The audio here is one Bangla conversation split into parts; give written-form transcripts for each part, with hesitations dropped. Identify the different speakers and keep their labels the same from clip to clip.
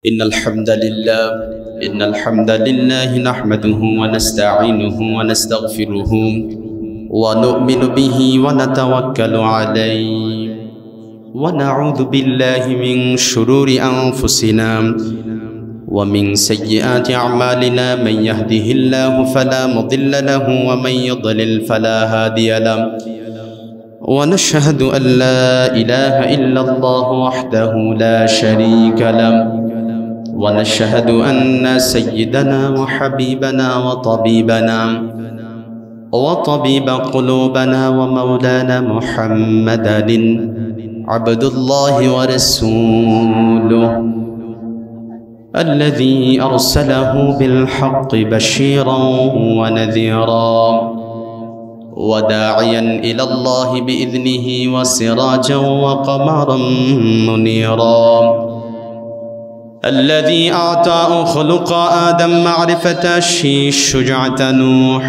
Speaker 1: إن الحمد لله نحمده ونستعينه ونستغفره ونؤمن به ونتوكل عليه ونعوذ بالله من شرور أنفسنا ومن سيئات أعمالنا من يهده الله فلا مضل له ومن يضلل فلا هادي له ونشهد أن لا إله إلا الله وحده لا شريك له ونشهد أن سيدنا وحبيبنا وطبيب قلوبنا ومولانا محمدا عبد الله ورسوله الذي أرسله بالحق بشيرا ونذيرا وداعيا إلى الله بإذنه وسراجا وقمرا منيرا الذي أعطاه خلق آدم معرفة شجاعة نوح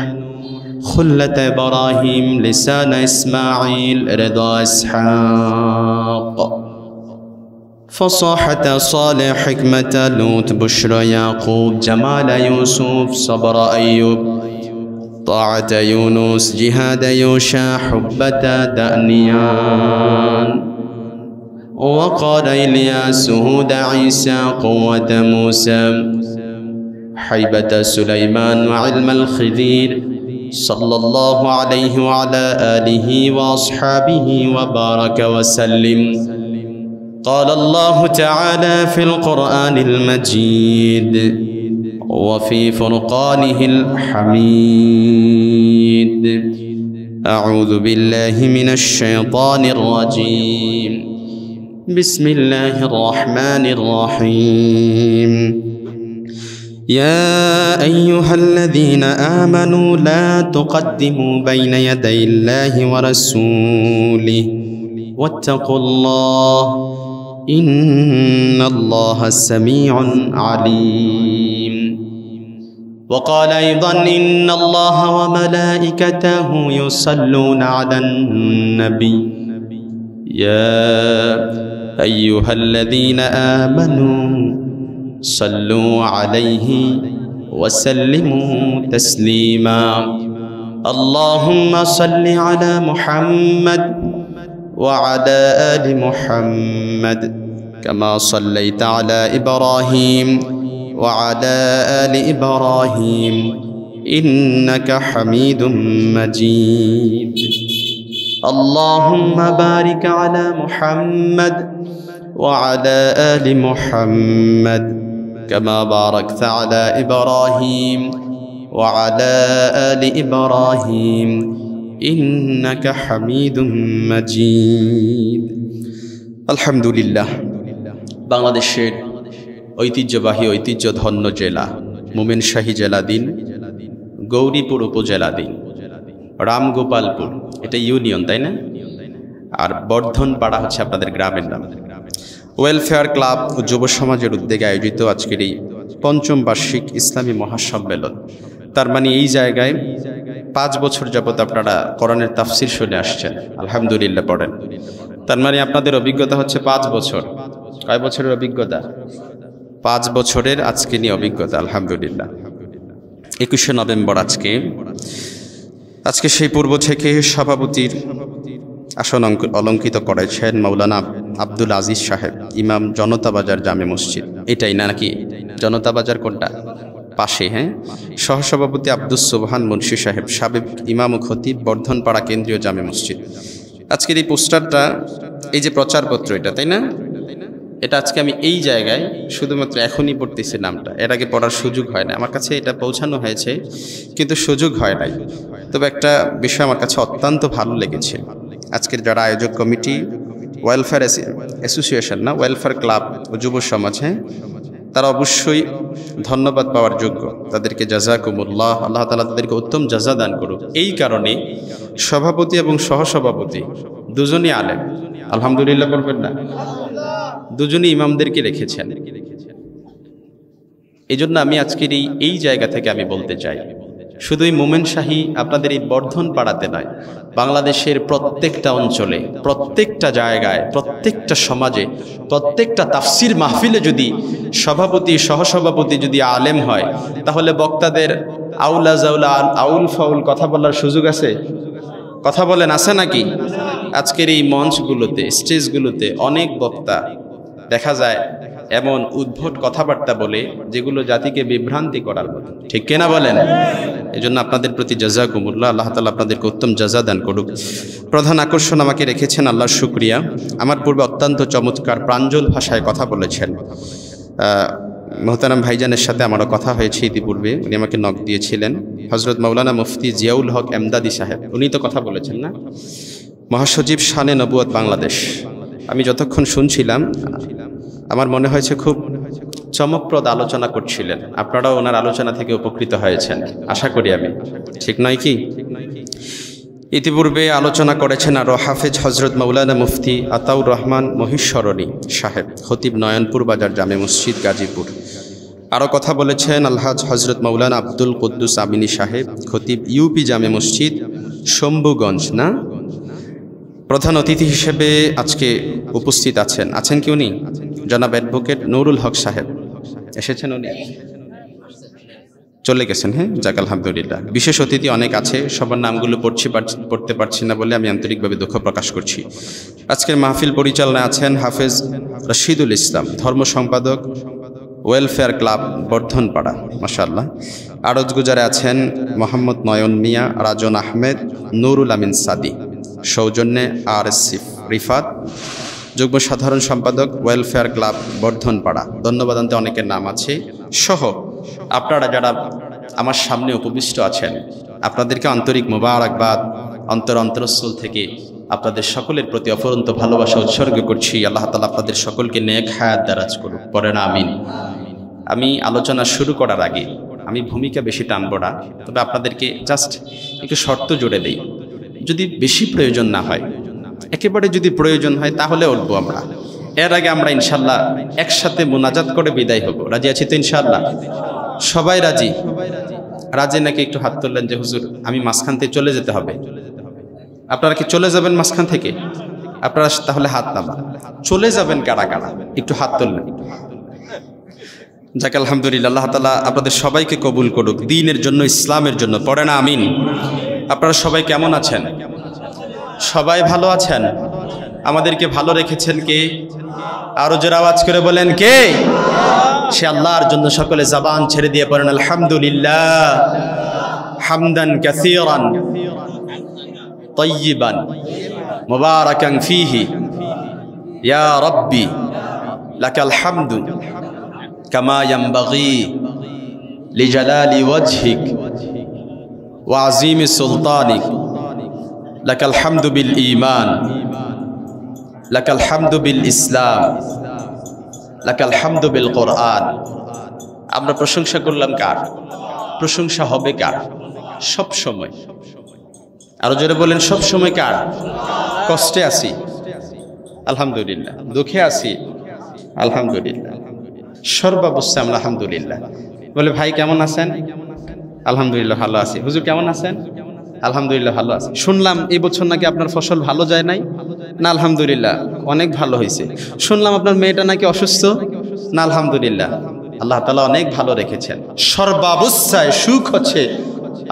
Speaker 1: خلة إبراهيم لسان إسماعيل رضا إسحاق فصاحة صالح حكمة لوط بشرى يعقوب جمال يوسف صبر أيوب طاعة يونس جهاد يوشع حبة دأنيان وقال إلياس هود عيسى قوة موسى حيبة سليمان وعلم الخضير صلى الله عليه وعلى آله وأصحابه وبارك وسلم. قال الله تعالى في القرآن المجيد وفي فرقانه الحميد أعوذ بالله من الشيطان الرجيم بسم الله الرحمن الرحيم يا أيها الذين آمنوا لا تقدموا بين يدي الله ورسوله واتقوا الله إن الله سميع عليم. وقال أيضا إن الله وملائكته يصلون على النبي يا أيها الذين آمنوا صلوا عليه وسلموا تسليما. اللهم صل على محمد وعلى آل محمد كما صليت على إبراهيم وعلى آل إبراهيم إنك حميد مجيد. اللهم بارك على محمد وعلى آل محمد كما باركت على إبراهيم وعلى آل إبراهيم إنك حميد مجيد. الحمد لله বাংলাদেশের ঐতিহ্যবাহী ঐতিহ্যধন্য জেলা মোমেনশাহী জেলাধীন গৌরীপুর উপজেলাধীন রামগোপালপুর, এটা ইউনিয়ন তাই না? আর বর্ধনপাড়া হচ্ছে আপনাদের গ্রামের নাম। ওয়েলফেয়ার ক্লাব ও যুব সমাজের উদ্যোগে আয়োজিত আজকের এই পঞ্চম বার্ষিক ইসলামী মহাসম্মেলন, তার মানে এই জায়গায় 5 বছর যাবত আপনারা কোরআনের তাফসির শুনে আসছেন, আলহামদুলিল্লাহ পড়েন। তার মানে আপনাদের অভিজ্ঞতা হচ্ছে 5 বছর। কয় বছরের অভিজ্ঞতা? 5 বছরের আজকে নিয়ে অভিজ্ঞতা, আলহামদুলিল্লাহ। 21শে নভেম্বর আজকে সেই পূর্ব থেকে সভাপতির আসন অলঙ্কিত করেছেন মাওলানা আব্দুল আজিজ সাহেব, ইমাম জনতা বাজার জামে মসজিদ। এটাই না নাকি? জনতা বাজার কোনটা? পাশে, হ্যাঁ। সহসভাপতি আব্দুস সুবহান মুন্সি সাহেব, সাবেক ইমাম ও খতিব, বর্ধনপাড়া কেন্দ্রীয় জামে মসজিদ। আজকের এই পোস্টারটা, এই যে প্রচারপত্র, এটা তাই না? এটা আজকে আমি এই জায়গায় শুধুমাত্র এখনই পড়তেছি নামটা, এর আগে পড়ার সুযোগ হয় না। আমার কাছে এটা পৌঁছানো হয়েছে কিন্তু সুযোগ হয় নাই। তবে একটা বিষয় আমার কাছে অত্যন্ত ভালো লেগেছে, আজকের যারা আয়োজক কমিটি, ওয়েলফেয়ার অ্যাসোসিয়েশন না, ওয়েলফেয়ার ক্লাব ও যুব সমাজ, হ্যাঁ, তারা অবশ্যই ধন্যবাদ পাওয়ার যোগ্য। তাদেরকে জাযাকুমুল্লাহ, আল্লাহ তাআলা তাদেরকে উত্তম জাযা দান করুক। এই কারণে সভাপতি এবং সহসভাপতি দুজনই আলেম, আলহামদুলিল্লাহ বলবেন না? দুজনই ইমামদেরকে রেখেছেন। এই জন্য আমি আজকের এই জায়গা থেকে আমি বলতে চাই, শুধুই মোমেন শাহী আপনাদের এই বর্ধন পাড়াতে নয়, বাংলাদেশের প্রত্যেকটা অঞ্চলে, প্রত্যেকটা জায়গায়, প্রত্যেকটা সমাজে, প্রত্যেকটা তাফসির মাহফিলে যদি সভাপতি সহসভাপতি যদি আলেম হয়, তাহলে বক্তাদের আউলা জাউলা আউল ফাউল কথা বলার সুযোগ আছে? কথা বলেন, আছে নাকি? আজকের এই মঞ্চগুলোতে, স্টেজগুলোতে অনেক বক্তা দেখা যায় এমন উদ্ভট কথাবার্তা বলে যেগুলো জাতিকে বিভ্রান্তি করার মতো, ঠিক কিনা বলেন? এই জন্য আপনাদের প্রতি জাযাকুমুল্লাহ, আল্লাহ তাআলা আপনাদেরকে উত্তম জাযা দান করুক। প্রধান আকর্ষণ আমাকে রেখেছেন, আল্লাহর শুকরিয়া। আমার পূর্বে অত্যন্ত চমৎকার প্রাঞ্জল ভাষায় কথা বলেছেন মোহতারাম ভাইজানের সাথে আমারও কথা হয়েছে ইতিপূর্বে, উনি আমাকে নক দিয়েছিলেন। হযরত মাওলানা মুফতি জিয়াউল হক এমদাদি সাহেব, উনি তো কথা বলেছেন না, মহাসচিব শানে নবুয়ত বাংলাদেশ। আমি যতক্ষণ শুনছিলাম আমার মনে হয়েছে খুব চমকপ্রদ আলোচনা করছিলেন। আপনারাও ওনার আলোচনা থেকে উপকৃত হয়েছেন আশা করি আমি, ঠিক নয় কি? ইতিপূর্বে আলোচনা করেছেন আরও হাফেজ হজরত মাওলানা মুফতি আতাউর রহমান মহিশ্বরণী সাহেব, খতিব নয়নপুর বাজার জামে মসজিদ গাজীপুর। আরও কথা বলেছেন আলহাজ হজরত মাওলানা আব্দুল কুদ্দুস আমিনী সাহেব, খতিব ইউপি জামে মসজিদ শম্ভুগঞ্জ। না, প্রধান অতিথি হিসেবে আজকে উপস্থিত আছেন কি উনি? জনাব অ্যাডভোকেট নুরুল হক সাহেব এসেছেন, উনি চলে গেছেন। হ্যাঁ, যাক আলহামদুলিল্লাহ। বিশেষ অতিথি অনেক আছে, সবার নামগুলো পড়তে পারছি না বলে আমি আন্তরিকভাবে দুঃখ প্রকাশ করছি। আজকের মাহফিল পরিচালনায় আছেন হাফেজ রশিদুল ইসলাম, ধর্ম সম্পাদক, ওয়েলফেয়ার ক্লাব বর্ধনপাড়া, মাশাআল্লাহ। আরজগুজারে আছেন মোহাম্মদ নয়ন মিয়া, রাজন আহমেদ, নুরুল আমিন সাদি, সৌজন্যে RSC রিফাত, যুগ্ম সাধারণ সম্পাদক, ওয়েলফেয়ার ক্লাব বর্ধনপাড়া। ধন্যবাদ আনতে অনেকের নাম আছে সহ আপনারা যারা আমার সামনে উপবিষ্ট আছেন, আপনাদেরকে আন্তরিক মোবারকবাদ অন্তরস্থল থেকে আপনাদের সকলের প্রতি অফুরন্ত ভালোবাসা উৎসর্গ করছি। আল্লাহ তাআলা আপনাদের সকলকে নেক হায়াত দারাজ করুক, পড়েন আমিন। আমি আলোচনা শুরু করার আগে আমি ভূমিকা বেশি টানব না, তবে আপনাদেরকে জাস্ট একটু শর্ত জুড়ে দেই। যদি বেশি প্রয়োজন না হয়, একেবারে যদি প্রয়োজন হয় তাহলে উঠবো আমরা। এর আগে আমরা ইনশাল্লাহ একসাথে মোনাজাত করে বিদায় হব। রাজি আছি তো ইনশাল্লাহ? সবাই রাজি? রাজি নাকি একটু হাত তুললেন যে হুজুর আমি মাঝখান থেকে চলে যেতে হবে। আপনারা কি চলে যাবেন মাঝখান থেকে? আপনারা তাহলে হাত নামান। চলে যাবেন কারা কারা একটু হাত তুললেন। যাক আলহামদুলিল্লাহ, আল্লাহ তাআলা আপনাদের সবাইকে কবুল করুক দ্বীনের জন্য, ইসলামের জন্য, পড়ে না আমিন। আপনারা সবাই কেমন আছেন? সবাই ভালো আছেন? আমাদেরকে ভালো রেখেছেন কে? আরো জোরে আওয়াজ করে বলেন কে? সে আল্লাহর জন্য সকলে জবান ছেড়ে দিয়ে পড়েন আলহামদুলিল্লাহ হামদান কাসীরান তাইয়িবান মুবারাকান ফীহি ইয়া রাব্বি লাকাল হামদু কামা ইয়ানবাগি লিজালালি ওয়াজহিক ওয়া আযীমি সুলতানিক লাকাল হামদু বিল ঈমান লাকাল হামদু বিল ইসলাম লাকাল হামদু বিল কোরআন। আমরা প্রশংসা করলাম কার? প্রশংসা হবে কার? সব সময়। আরো জোরে বলেন সব সময় কার? কষ্টে আছি আলহামদুলিল্লাহ, দুঃখে আছি আলহামদুলিল্লাহ, সর্বাবস্থায় আমরা আলহামদুলিল্লাহ। বলে ভাই কেমন আছেন? আলহামদুলিল্লাহ ভালো আছি। হুজুর কেমন আছেন? আলহামদুলিল্লাহ ভালো আছি। শুনলাম এই বছর নাকি আপনার ফসল ভালো যায় নাই? না আলহামদুলিল্লাহ অনেক ভালো হয়েছে। শুনলাম আপনার মেয়েটা নাকি অসুস্থ? না আলহামদুলিল্লাহ আল্লাহ তাআলা অনেক ভালো রেখেছেন। সর্বাবস্থায় সুখ হচ্ছে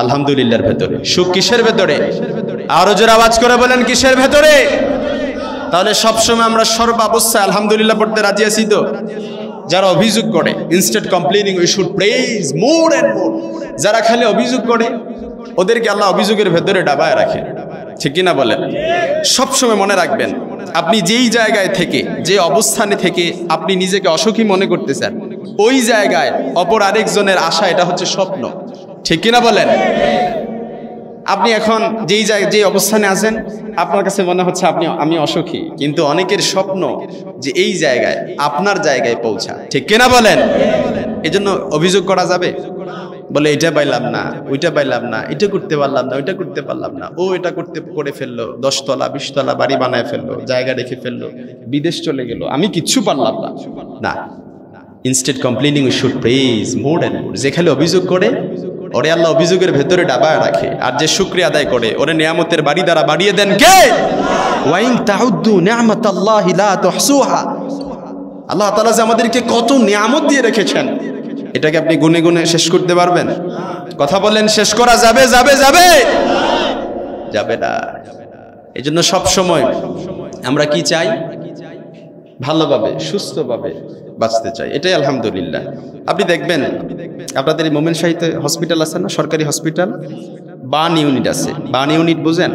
Speaker 1: আলহামদুলিল্লাহর ভেতরে। সুখ কিসের ভেতরে? আরো জোরে আওয়াজ করে বলেন কিসের ভেতরে? তাহলে সবসময় আমরা সর্বাবস্থায় আলহামদুলিল্লাহ পড়তে রাজি আছি তো? যারা অভিযোগ করে, instead complaining we should praise more and more, যারা খালি অভিযোগ করে ওদেরকে আল্লাহ অভিযোগের ভেতরে ডাবায় রাখে, ঠিক কিনা বলেন? সবসময় মনে রাখবেন, আপনি যেই জায়গায় থেকে, যে অবস্থানে থেকে আপনি নিজেকে অসুখী মনে করতেছেন, ওই জায়গায় অপর আরেকজনের আশা, এটা হচ্ছে স্বপ্ন, ঠিক কিনা বলেন? আপনি এখন যে অবস্থানে আছেন, আপনার কাছে মনে হচ্ছে আমি অসুখী, কিন্তু অনেকের স্বপ্ন যে এই জায়গায়, আপনার জায়গায় পৌঁছা, ঠিক কিনা বলেন? এজন্য অভিযোগ করা যাবে? বলে এটা পাইলাম না, ওইটা পাইলাম না, এটা করতে পারলাম না, ওইটা করতে পারলাম না, ও এটা করে ফেললো, 10 তলা 20 তলা বাড়ি বানায় ফেললো, জায়গা রেখে ফেললো, বিদেশ চলে গেল, আমি কিচ্ছু পারলাম না। না, instead complaining we should praise more and more. যে খালি অভিযোগ করে ওরে আল্লাহ অভিযোগের ভেতরে ডাবায় রাখে। আর যে শুকরিয়া আদায় করে ওরে নিয়ামতের বাড়ি দ্বারা বাড়িয়ে দেন কে? ওয়াইন তাউদ্দু নি'মাতাল্লাহি লা তুহসুহা। আল্লাহ তাআলা যে আমাদেরকে কত নিয়ামত দিয়ে রেখেছেন, এটাকে আপনি গুনে গুনে শেষ করতে পারবেন? কথা বলেন, শেষ করা যাবে? যাবে যাবে যাবে না। এই জন্য সবসময় আমরা কি চাই? ভালোভাবে সুস্থভাবে বাঁচতে চাই, এটাই আলহামদুলিল্লাহ। আপনি দেখবেন আপনাদের এই মোমেন শাহীতে হসপিটাল আছে না, সরকারি হসপিটাল, বার্ন ইউনিট আছে। বার্ন ইউনিট বুঝেন?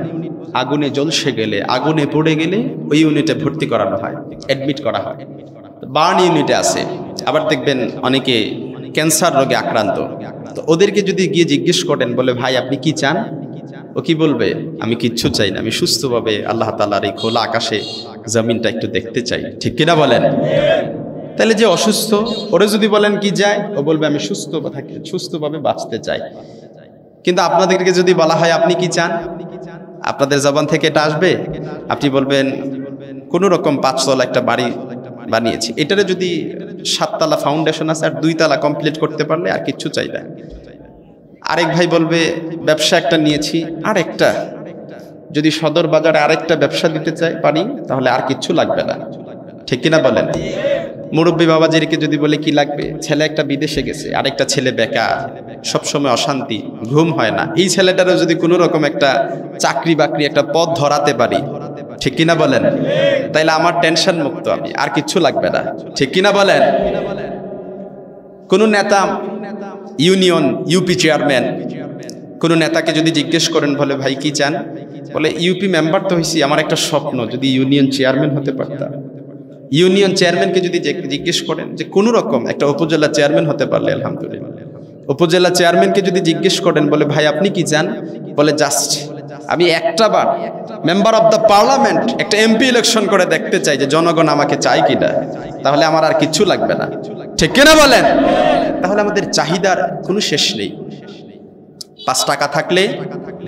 Speaker 1: আগুনে জ্বলসে গেলে, আগুনে পড়ে গেলে ওই ইউনিটে ভর্তি করানো হয়, অ্যাডমিট করা হয়, বার্ন ইউনিটে আছে। আবার দেখবেন অনেকে ক্যান্সার রোগে আক্রান্ত, তো ওদেরকে যদি গিয়ে জিজ্ঞেস করেন, বলে ভাই আপনি কি চান, ও কি বলবে? আমি কিচ্ছু চাই না, আমি সুস্থভাবে আল্লাহ তাআলার এই খোলা আকাশে জমিনটা একটু দেখতে চাই। ঠিক কিনা বলেন? তাহলে যে অসুস্থ, ওরে যদি বলেন কি যায়, ও বলবে আমি সুস্থভাবে বাঁচতে চাই। কিন্তু আপনাদেরকে যদি বলা হয় আপনি কি চান, আপনাদের জবান থেকে এটা আসবে? আপনি বলবেন কোনো রকম 5 তলা একটা বাড়ি বানিয়েছি, এটারে যদি 7 তলা ফাউন্ডেশন আছে আর 2 তলা কমপ্লিট করতে পারলে আর কিচ্ছু চাই না। আরেক ভাই বলবে ব্যবসা একটা নিয়েছি, আর একটা যদি সদর বাজারে আরেকটা ব্যবসা দিতে চাই পারি, তাহলে আর কিচ্ছু লাগবে না। ঠিক কিনা বলেন? মুরব্বী বাবাজিকে যদি বলে কি লাগবে, ছেলে একটা বিদেশে গেছে, আরেকটা ছেলে বেকার, সবসময় অশান্তি, ঘুম হয় না, এই ছেলেটারও যদি কোনো রকম একটা চাকরি বাকরি একটা পথ ধরাতে পারি, ঠিক কিনা বলেন, তাইলে আমার টেনশন মুক্ত, আমি আর কিচ্ছু লাগবে না। ঠিক কিনা বলেন? কোন নেতা, ইউনিয়ন ইউপি চেয়ারম্যান, কোন নেতাকে যদি জিজ্ঞেস করেন, বলে ভাই কি চান, বলে ইউপি মেম্বার তো হয়েছি, আমার একটা স্বপ্ন যদি ইউনিয়ন চেয়ারম্যান হতে পারতাম। ইউনিয়ন চেয়ারম্যানকে যদি জিজ্ঞেস করেন যে কোনো রকম একটা উপজেলা চেয়ারম্যান হতে পারলে আলহামদুলিল্লাহ। উপজেলা চেয়ারম্যানকে যদি জিজ্ঞেস করেন, বলে ভাই আপনি কি চান, বলে জাস্ট আমি একটা বার মেম্বার অফ দ্য পার্লামেন্ট, একটা এমপি ইলেকশন করে দেখতে চাই যে জনগণ আমাকে চায় কিনা, তাহলে আমার আর কিচ্ছু লাগবে না। ঠিক কিনা বলেন? তাহলে আমাদের চাহিদার কোনো শেষ নেই। 5 টাকা থাকলে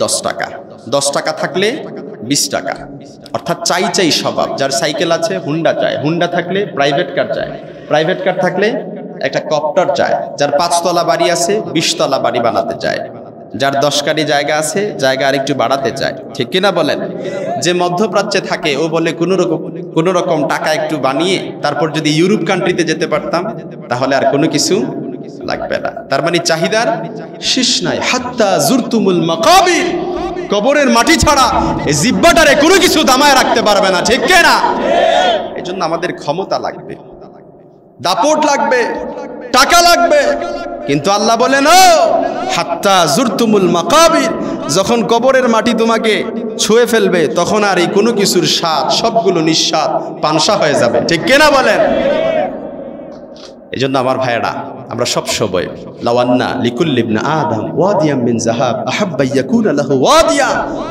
Speaker 1: 10 টাকা, 10 টাকা থাকলে 20 টাকা, অর্থাৎ চাই চাই স্বভাব। যার সাইকেল আছে হুন্ডা চায়, হুন্ডা থাকলে প্রাইভেট কার চায়, প্রাইভেট কার থাকলে একটা কপ্টার চায়। যার 5 তলা বাড়ি আছে 20 তলা বাড়ি বানাতে চায়। যার 10 কাঠি জায়গা আছে, জায়গা আর একটু বাড়াতে চায়। ঠিক কিনা বলেন? যে মধ্যপ্রাচ্যে থাকে ও বলে কোনো রকম টাকা একটু বানিয়ে তারপর যদি ইউরোপ কান্ট্রিতে যেতে পারতাম, তাহলে আর কোনো কিছু লাগবে না। তার মানে চাহিদার শেষ নাই। হাত্তা জুরতুমুল মাকাবির, কবরের মাটি ছাড়া এই জিব্বাটারে কোনো কিছু দামায় রাখতে পারবে না। ঠিক কিনা? এই জন্য আমাদের ক্ষমতা লাগবে, দাপট লাগবে, টাকা লাগবে, কিন্তু আল্লাহ বলেন ও হাত্তা জুরতুমুল মাকাবির, যখন কবরের মাটি তোমাকে ছুঁয়ে ফেলবে, তখন আর এই কোনো কিছুর স্বাদ, সবগুলো নিঃস্বাদ পানসা হয়ে যাবে। ঠিক কিনা বলেন? এই জন্য আমার ভাইয়েরা, আমরা সব সময় লাওয়ান্না লিকুল্লি ইবনে আদম ওয়াদিয়াম মিন যাহাব আহাব্বা ইয়াকুনা লাহু ওয়াদিয়া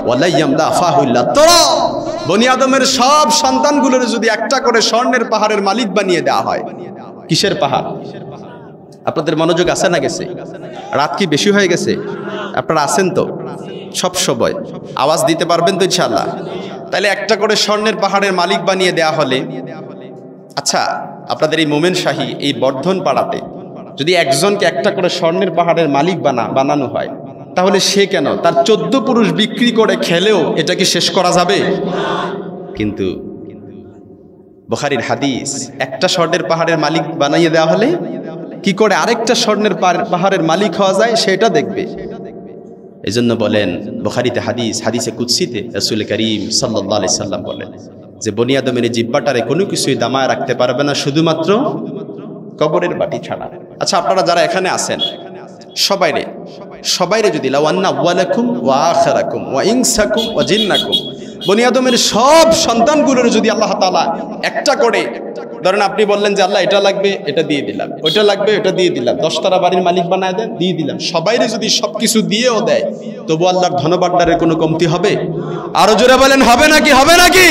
Speaker 1: ওয়া লা ইয়ামলা ফাহু ইল্লা তুরাব। বনি আদমের সব সন্তানগুলোর যদি একটা করে স্বর্ণের পাহাড়ের মালিক বানিয়ে দেওয়া হয়। কিসের পাহাড়? আপনাদের মনোযোগ আছে না গেছে? রাত কি বেশি হয়ে গেছে? আপনারা আছেন তো? সব সময় আওয়াজ দিতে পারবেন তো ইনশাআল্লাহ? তাহলে একটা করে স্বর্ণের পাহাড়ের মালিক বানিয়ে দেওয়া হলে, আচ্ছা আপনাদের এই মোমেন শাহী এই বর্ধন পাড়াতে যদি একজনকে একটা করে স্বর্ণের পাহাড়ের মালিক বানানো হয়, তাহলে সে কেন তার 14 পুরুষ বিক্রি করে খেলেও এটা কি শেষ করা যাবে? কিন্তু বুখারীর হাদিস, একটা স্বর্ণের পাহাড়ের মালিক বানিয়ে দেওয়া হলে কি করে আরেকটা স্বর্ণের পাহাড়ের মালিক হওয়া যায় সেটা দেখবে। এই জন্য বলেন বুখারীতে হাদিস, হাদিসে কুদসিতে রাসূল করিম সাল্লাল্লাহু আলাইহি সাল্লাম বলেন যে বনি আদমের জিহ্বাটারে কোনো কিছুই দামায় রাখতে পারবে না, শুধুমাত্র কবরের বাটি ছাড়া। আচ্ছা আপনারা যারা এখানে আছেন সবাইরে যদি লাউ আন্না আওয়ালাকুম ওয়া আখিরাকুম ওয়া ইনসাকুম ওয়া জিন্নাকুম, বনি আদমের সব সন্তানগুলোর যদি আল্লাহ তাআলা একটা করে, ধরেন আপনি বললেন যে আল্লাহ এটা লাগবে, এটা দিয়ে দিলাম, ওইটা লাগবে, এটা দিয়ে দিলাম, 10 তলা বাড়ির মালিক বানায় দেন, দিয়ে দিলাম, সবাইরে যদি সবকিছু দিয়েও দেয়, তবু আল্লাহর ধনভাণ্ডারের কোনো কমতি হবে? আরো জোরে বলেন হবে নাকি? হবে নাকি?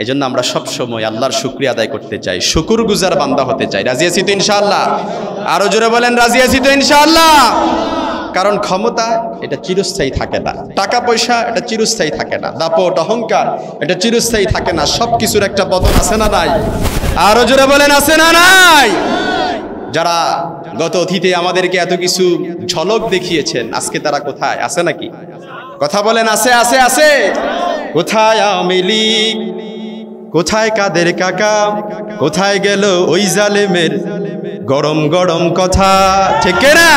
Speaker 1: এজন্য আমরা সব সময় আল্লাহর শুকরিয়া আদায় করতে চাই, শুকরগুজার বান্দা হতে চাই। রাজি আছি তো ইনশাআল্লাহ? আরো জোরে বলেন রাজি আছি তো ইনশাআল্লাহ? কারণ ক্ষমতা এটা চিরস্থায়ী থাকে না, টাকা পয়সা এটা চিরস্থায়ী থাকে না, দাপট অহংকার এটা চিরস্থায়ী থাকে না, সবকিছুর একটা পতন আছে না নাই? আরো জোরে বলেন আছে না নাই? যারা গত অতীতে আমাদেরকে এত কিছু ঝলক দেখিয়েছেন, আজকে তারা কোথায়? আছে নাকি? কথা বলেন, আছে আছে আছে? কোথায় আওয়ামী লীগ? কোথায় কাদের কাকা? কোথায় গেল ওই জালেমের গরম গরম কথা? ঠিক না?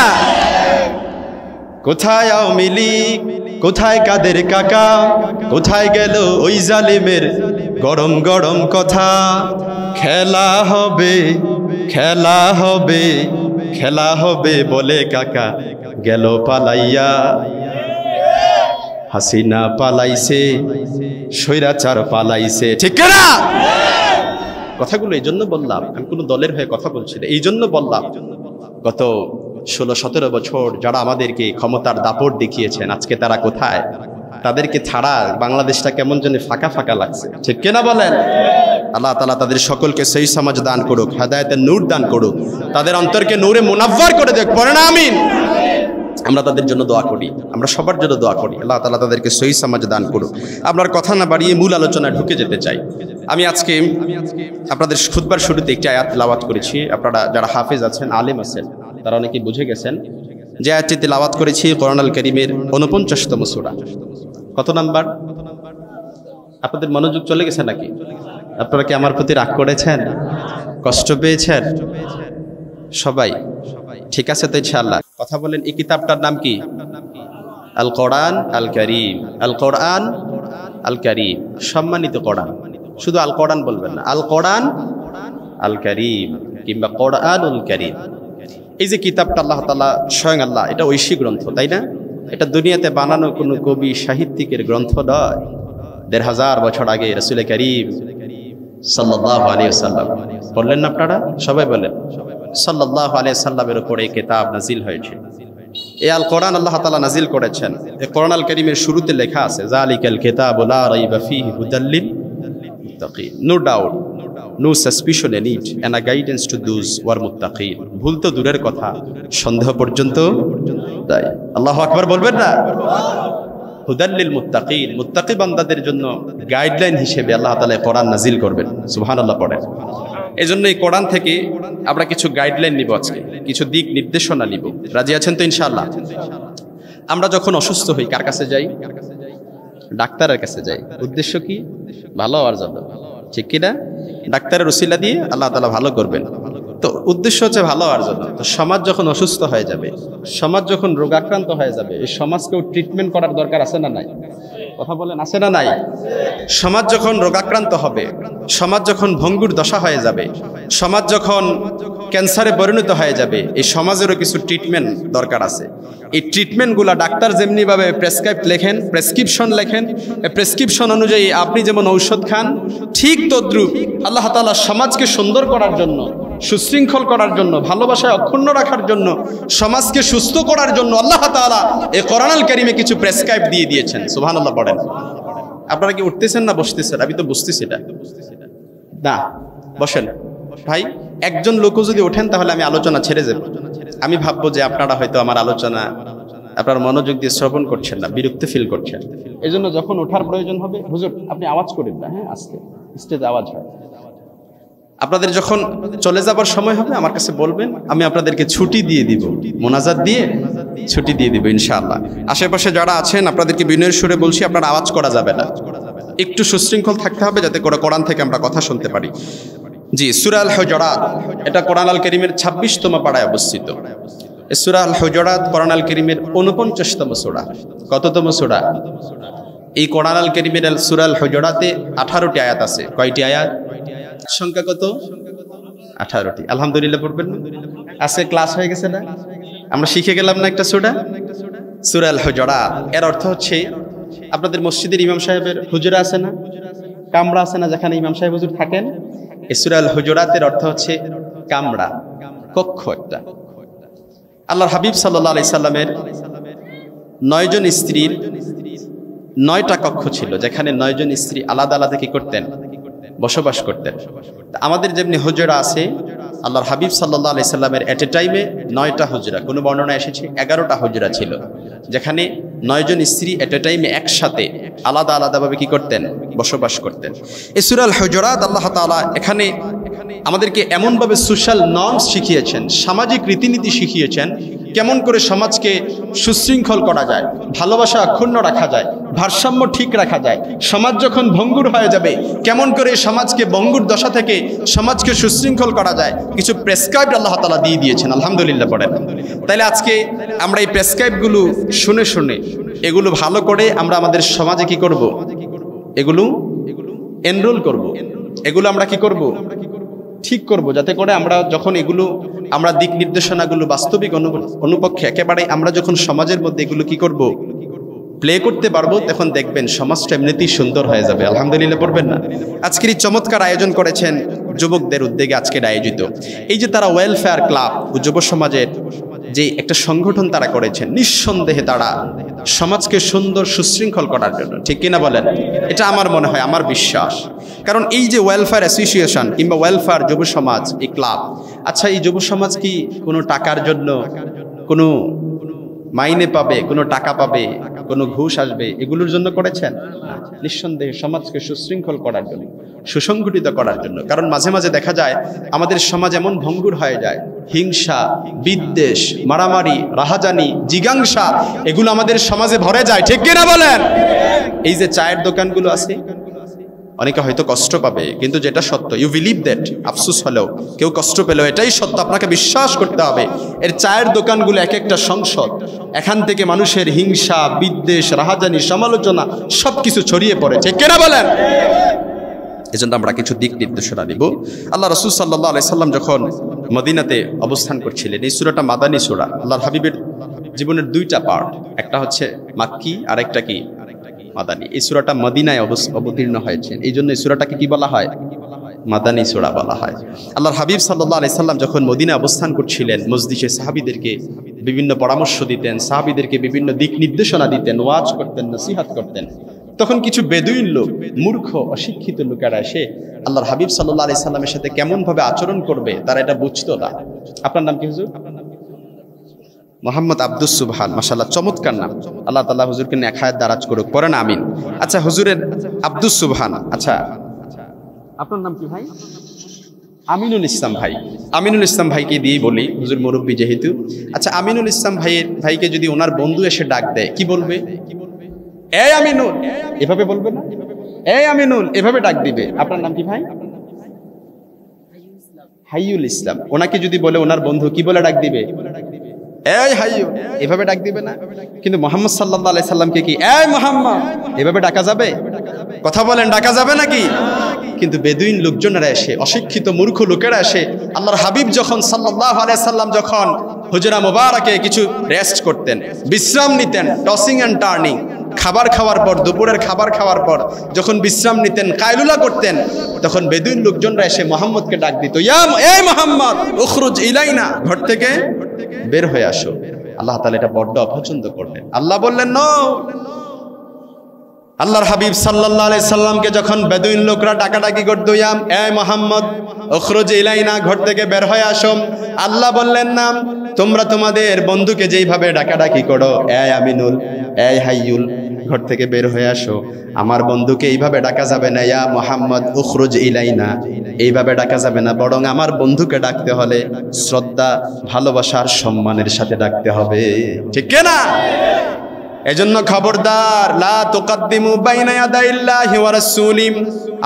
Speaker 1: কোথায় আওয়ামী লীগ? কোথায় কাদের কাকা? কোথায় গেল ওই জালেমের গরম গরম কথা? খেলা হবে, খেলা হবে, খেলা হবে বলে কাকা গেল পালাইয়া। হাসিনা পালাইছে, স্বৈরাচার পালাইছে। ঠিক না? কথাগুলো এই জন্য বললাম, আমি কোনো দলের হয়ে কথা বলছি না, এই জন্য বললাম গত 16-17 বছর যারা আমাদেরকে ক্ষমতার দাপট দেখিয়েছেন, আজকে তারা কোথায়? তাদেরকে ছাড়া বাংলাদেশটা কেমন যেন ফাঁকা ফাঁকা লাগছে। ঠিক কিনা বলেন? আল্লাহ তাআলা তাদের সকলকে সহি সমাজ দান করুক, হেদায়েতের নূর দান করুক, তাদের অন্তরকে নূরে মুনাফফার করে দেখ। পড়েন আমিন। আমরা তাদের জন্য দোয়া করি, আমরা সবার জন্য দোয়া করি, আল্লাহ তাআলা তাদেরকে সহি সমাজ দান করুক। আপনার কথা না বাড়িয়ে মূল আলোচনায় ঢুকে যেতে চাই। আমি আজকে আপনাদের খুতবার শুরুতে একটি আয়াত তেলাওয়াত করেছি। আপনারা যারা হাফেজ আছেন, আলেম আছেন, তারা অনেকেই বুঝে গেছেন যে আয়াতটি তেলাওয়াত করেছি কোরআন আল কারীমের 49তম সূরা। কত নাম্বার? আপনাদের মনোযোগ চলে গেছে নাকি? আপনারা কি আমার প্রতি রাগ করেছেন, কষ্ট পেয়েছেন? সবাই ঠিক আছে তো ইনশাআল্লাহ? কথা বলেন, এই কিতাবটার নাম কি? আল কোরআন আল কারীম। আল কোরআন আল কারীম, সম্মানিত কোরআন। শুধু আল কোরআন বলবেন না, আল কোরআন আল কারীম কিংবা কোরআনুল কারীম। এই যে কিতাবটা আল্লাহ তাআলা স্বয়ং আল্লাহ, এটা ঐশী গ্রন্থ, তাই না? এটা দুনিয়াতে বানানো কোনো কবি সাহিত্যিকের গ্রন্থ নয়। ১৫০০ বছর আগে রাসূল কারীম সাল্লাল্লাহু আলাইহি ওয়াসাল্লাম বললেন না? আপনারা সবাই বলেন, সাল্লাল্লাহু আলাইহি ওয়াসাল্লামের উপর এই কিতাব নাজিল হয়েছে। এই আল কোরআন আল্লাহ তাআলা নাজিল করেছেন। এই কোরআন আল কারীমের শুরুতে লেখা আছে, যালিকাল কিতাবু লা রাইবা ফীহি হুদাল লিল মুত্তাকিন। No doubt, no suspicion in it and a guidance to those who are মুত্তাকিন। ভুল তো দূরের কথা, সন্দেহ পর্যন্ত তাই। আল্লাহু আকবার বলবেন না? হুদাল লিল মুত্তাকিন, মুত্তাকি বান্দাদের জন্য গাইডলাইন হিসেবে আল্লাহ তাআলা কোরআন নাজিল করবেন। সুবহানাল্লাহ পড়েন। এই জন্য এই কোরআন থেকে আমরা কিছু গাইডলাইন নিব, আজকে কিছু দিক নির্দেশনা নিব। রাজি আছেন তো ইনশাআল্লাহ? আমরা যখন অসুস্থ হই কার কাছে যাই? ডাক্তারের কাছে যাই। উদ্দেশ্য কি? ভালো হওয়ার জন্য। ঠিক কিনা? ডাক্তারের উসিলা দিয়ে আল্লাহ তাআলা ভালো করবেন। তো উদ্দেশ্য হচ্ছে ভালো হওয়ার জন্য। তো সমাজ যখন অসুস্থ হয়ে যাবে, সমাজ যখন রোগাক্রান্ত হয়ে যাবে, এই সমাজকেও ট্রিটমেন্ট করার দরকার আছে না নাই? কথা বলেন, আছে না নাই? সমাজ যখন রোগাক্রান্ত হবে, সমাজ যখন ভঙ্গুর দশা হয়ে যাবে, সমাজ যখন ক্যান্সারে পরিণত হয়ে যাবে, এই সমাজেরও কিছু ট্রিটমেন্ট দরকার আছে। এই ট্রিটমেন্টগুলো ডাক্তার যেমনিভাবে প্রেসক্রিপশন লেখেন, প্রেসক্রিপশন অনুযায়ী আপনি যেমন ঔষধ খান, ঠিক তদ্রুপ আল্লাহ তাআলা সমাজকে সুন্দর করার জন্য, সুশৃঙ্খল করার জন্য, ভালোবাসায় অক্ষুণ্ণ রাখার জন্য, সমাজকে সুস্থ করার জন্য আল্লাহ তাআলা এই কোরআন আল কারীমে কিছু প্রেসক্রাইব দিয়ে দিয়েছেন। সুবহানাল্লাহ পড়েন। আপনারা কি উঠতেছেন না বসতেছেন? আমি তো বুঝতেছি এটা না। বসেন ভাই। একজন লোকও যদি ওঠেন তাহলে আমি আলোচনা ছেড়ে যাব। আমি ভাববো যে আপনারা হয়তো আমার আলোচনা আপনারা মনোযোগ দিয়ে শ্রবণ করছেন না, বিরক্তি ফিল করছেন। এই জন্য যখন ওঠার প্রয়োজন হবে, হুজুর আপনি আওয়াজ করেন না, হ্যাঁ আস্তে, স্টেজে আওয়াজ হয়। আপনাদের যখন চলে যাবার সময় হবে আমার কাছে বলবেন, আমি আপনাদেরকে ছুটি দিয়ে দিব, মোনাজাত দিয়ে ছুটি দিয়ে দিব ইনশাআল্লাহ। আশেপাশে যারা আছেন আপনাদেরকে বিনয়ের সুরে বলছি, আপনার আওয়াজ করা যাবে না, একটু সুশৃঙ্খল থাকতে হবে যাতে করে কোরআন থেকে আমরা কথা শুনতে পারি। জি, সূরা আল হুজুরাত, এটা কোরআন আল কারীমের 26তম পারায় অবস্থিত। এই সূরা আল হুজুরাত কোরআন আল কারীমের 49তম সূরা। কততম সূরা? এই কোরআন আল কারীমের সূরা আল হুজুরাতে 18টি আয়াত আছে। কয়টি আয়াত? সংখ্যা কত? 18টি। আলহামদুলিল্লাহ পড়বেন না? আজকে ক্লাস হয়ে গেছে না? আমরা শিখে গেলাম না একটা সূরা? সূরা আল হুজুরাত এর অর্থ হচ্ছে, আপনাদের মসজিদের ইমাম সাহেবের হুজরা আছে না, কামরা আছে না, যেখানে ইমাম সাহেব হুজুর থাকেন? এই সূরা আল হুজুরাতের অর্থ হচ্ছে কামরা, কক্ষ একটা। আল্লাহর হাবিব সাল্লাল্লাহু আলাইহি সাল্লামের 9 জন স্ত্রীর 9টা কক্ষ ছিল, যেখানে 9 জন স্ত্রী আলাদা আলাদা কি করতেন? বসবাস করতেন। আমাদের যেমনি হুজরা আছে, আল্লাহর হাবিব সাল্লাল্লাহু আলাইহি সাল্লামের এট এ টাইমে 9টা হুজরা, কোনো বর্ণনা এসেছে 11টা হুজরা ছিল, যেখানে 9 জন স্ত্রী এট এ টাইমে একসাথে আলাদা আলাদাভাবে কি করতেন? বসবাস করতেন। এই সূরা আল হুজুরাত আল্লাহ তাআলা এখানে আমাদেরকে এমনভাবে সোশ্যাল নর্মস শিখিয়েছেন, সামাজিক রীতিনীতি শিখিয়েছেন, কেমন করে সমাজকে সুশৃঙ্খল করা যায়, ভালোবাসা অক্ষুণ্ণ রাখা যায়, ভারসাম্য ঠিক রাখা যায়। সমাজ যখন ভঙ্গুর হয়ে যাবে, কেমন করে সমাজকে ভঙ্গুর দশা থেকে সমাজকে সুশৃঙ্খল করা যায়, কিছু প্রেসক্রাইব আল্লাহ তাআলা দিয়ে দিয়েছেন। আলহামদুলিল্লাহ পড়েন। তাইলে আজকে আমরা এই প্রেসক্রাইবগুলো শুনে শুনে এগুলো ভালো করে আমরা আমাদের সমাজে কি করব? এগুলো এনরোল করব, এগুলো আমরা কি করব? ঠিক করব, যাতে করে আমরা যখন এগুলো আমরা দিক নির্দেশনাগুলো বাস্তবিক অনুপক্ষে একেবারে আমরা যখন সমাজের মধ্যে এগুলো কি করব? প্লে করতে পারবো, তখন দেখবেন সমাজটা এমনিতেই সুন্দর হয়ে যাবে। আলহামদুলিল্লাহ পড়বেন না? আজকের এই চমৎকার আয়োজন করেছেন যুবকদের উদ্যোগে আজকের আয়োজিত। এই যে তারা ওয়েলফেয়ার ক্লাব ও যুব সমাজের যে একটা সংগঠন তারা করেছেন, নিঃসন্দেহে তারা সমাজকে সুন্দর সুশৃঙ্খল করার জন্য, ঠিক কিনা বলেন? এটা আমার মনে হয়, আমার বিশ্বাস। কারণ এই যে ওয়েলফেয়ার অ্যাসোসিয়েশন কিংবা ওয়েলফেয়ার যুব সমাজ, এই ক্লাব, আচ্ছা এই যুব সমাজ কি কোনো টাকার জন্য কোনো মাইনে পাবে, কোনো টাকা পাবে, কোনো ঘুষ আসবে এগুলোর জন্য করেছেন? নিঃসন্দেহে সমাজকে সুশৃঙ্খল করার জন্য, সুসংগঠিত করার জন্য। কারণ মাঝে মাঝে দেখা যায় আমাদের সমাজ এমন ভঙ্গুর হয়ে যায়, হিংসা, বিদ্বেষ, মারামারি, রাহাজানি, জিজ্ঞাসা এগুলো আমাদের সমাজে ভরে যায়, ঠিক কিনা বলেন? এই যে চায়ের দোকানগুলো আছে, অনেকে হয়তো কষ্ট পাবে, কিন্তু যেটা সত্য, ইউ বিলিভ দ্যাট, আফসোস হলেও কেউ কষ্ট পেলেও এটাই সত্য, আপনাকে বিশ্বাস করতে হবে। এর চায়ের দোকানগুলো এক একটা সংসদ, এখান থেকে মানুষের হিংসা, বিদ্বেষ, রাহাজানি, সমালোচনা সবকিছু ছড়িয়ে পড়ে, ঠিক কিনা বলেন? এজন্য আমরা কিছু দিক নির্দেশনা দিব। আল্লাহ রাসূল সাল্লাল্লাহু আলাইহি সাল্লাম যখন মদিনাতে অবস্থান করছিলেন, এই সূরাটা মাদানী সূরা, আল্লাহর হাবিবের জীবনের দুইটা পার্ট, একটা হচ্ছে মাক্কি আর একটা কি মাদানী। এই সূরাটা মদিনায় অবতীর্ণ হয়েছে, এই জন্য এই সূরাটাকে কি বলা হয়? মাদানী সূরা বলা হয়। আল্লাহর হাবিব সাল্লাল্লাহু আলাইহি সাল্লাম যখন মদিনায় অবস্থান করছিলেন, মজলিসে সাহাবীদেরকে বিভিন্ন পরামর্শ দিতেন, সাহাবীদেরকে বিভিন্ন দিক নির্দেশনা দিতেন, ওয়াজ করতেন, নসিহত করতেন। তখন কিছু বেদুইন লোক, মূর্খ অশিক্ষিত লোকেরা এসে আল্লাহর হাবিব সাল্লাল্লাহু আলাইহি সাল্লামের সাথে কেমন ভাবে আচরণ করবে তারা এটা বুঝতো না। আপনার নাম কি হুজুর? মোহাম্মদ আব্দুস সুবহান, মাশাআল্লাহ চমৎকার নাম। আল্লাহ তাআলা হুজুরকে নেক হায়াত দারাজ করুক, পড়েন আমিন। আচ্ছা হুজুরের আব্দুস সুবহান, আচ্ছা আপনার নাম কি ভাই? আমিনুল ইসলাম ভাই। আমিনুল ইসলাম ভাইকে দিয়েই বলি, হুজুর মুরব্বী যেহেতু। আচ্ছা আমিনুল ইসলাম ভাইকে যদি ওনার বন্ধু এসে ডাক দেয়, কি বলবে? এই আমিনুল, এভাবে বলবে না? এই আমিনুল এভাবে ডাক দিবে। আপনার নাম কি ভাই? হাইয়ুল ইসলাম। ওনাকে যদি বলে ওনার বন্ধু, কি বলে ডাক দিবে? এই হাইয়ু, এভাবে ডাক দিবে না? কিন্তু মুহাম্মদ সাল্লাল্লাহু আলাইহি সাল্লামকে কি এই মুহাম্মদ এভাবে ডাকা যাবে? কথা বলেন, ডাকা যাবে নাকি? কিন্তু বেদুইন লোকজনেরা এসে, অশিক্ষিত মূর্খ লোকেরা এসে আল্লাহর হাবিব যখন সাল্লাল্লাহু আলাইহি সাল্লাম যখন হুজরা মুবারাকে কিছু রেস্ট করতেন, বিশ্রাম নিতেন, টসিং এন্ড টার্নিং, খাবার খাওয়ার পর, দুপুরের খাবার খাওয়ার পর যখন বিশ্রাম নিতেন, কায়লুলা করতেন, তখন বেদুইন লোকজনরা এসে মুহাম্মদকে ডাক দিত, ইয়া এই মুহাম্মদ উখরুজ ইলাইনা, ঘর থেকে বের হয়ে আসো। আল্লাহ তাআলা এটা বড় অপছন্দ করলেন। আল্লাহ বললেন নো। আল্লাহর হাবিব সাল্লাল্লাহু আলাইহি সাল্লামকে যখন বেদুইন লোকরা ডাকাডাকি করত, ইয়া এই মুহাম্মদ উখরুজ ইলাইনা, ঘর থেকে বের হয়ে আসো, আল্লাহ বললেন না, তোমরা তোমাদের বন্ধুকে যেইভাবে ডাকাডাকি করো, এই আমিনুল, এই হাইয়ুল, ঘর থেকে বের হয়ে আসো, আমার বন্ধুকে এইভাবে ডাকা যাবে না, ইয়া মুহাম্মদ উখরুজ ইলাইনা, এইভাবে ডাকা যাবে না, বরং আমার বন্ধুকে ডাকতে হলে শ্রদ্ধা, ভালোবাসার, সম্মানের সাথে ডাকতে হবে, ঠিক না? এজন্য খবরদার, লা তুকদ্দিমু বাইনা ইয়াদাইল্লাহি ওয়া রাসূলি।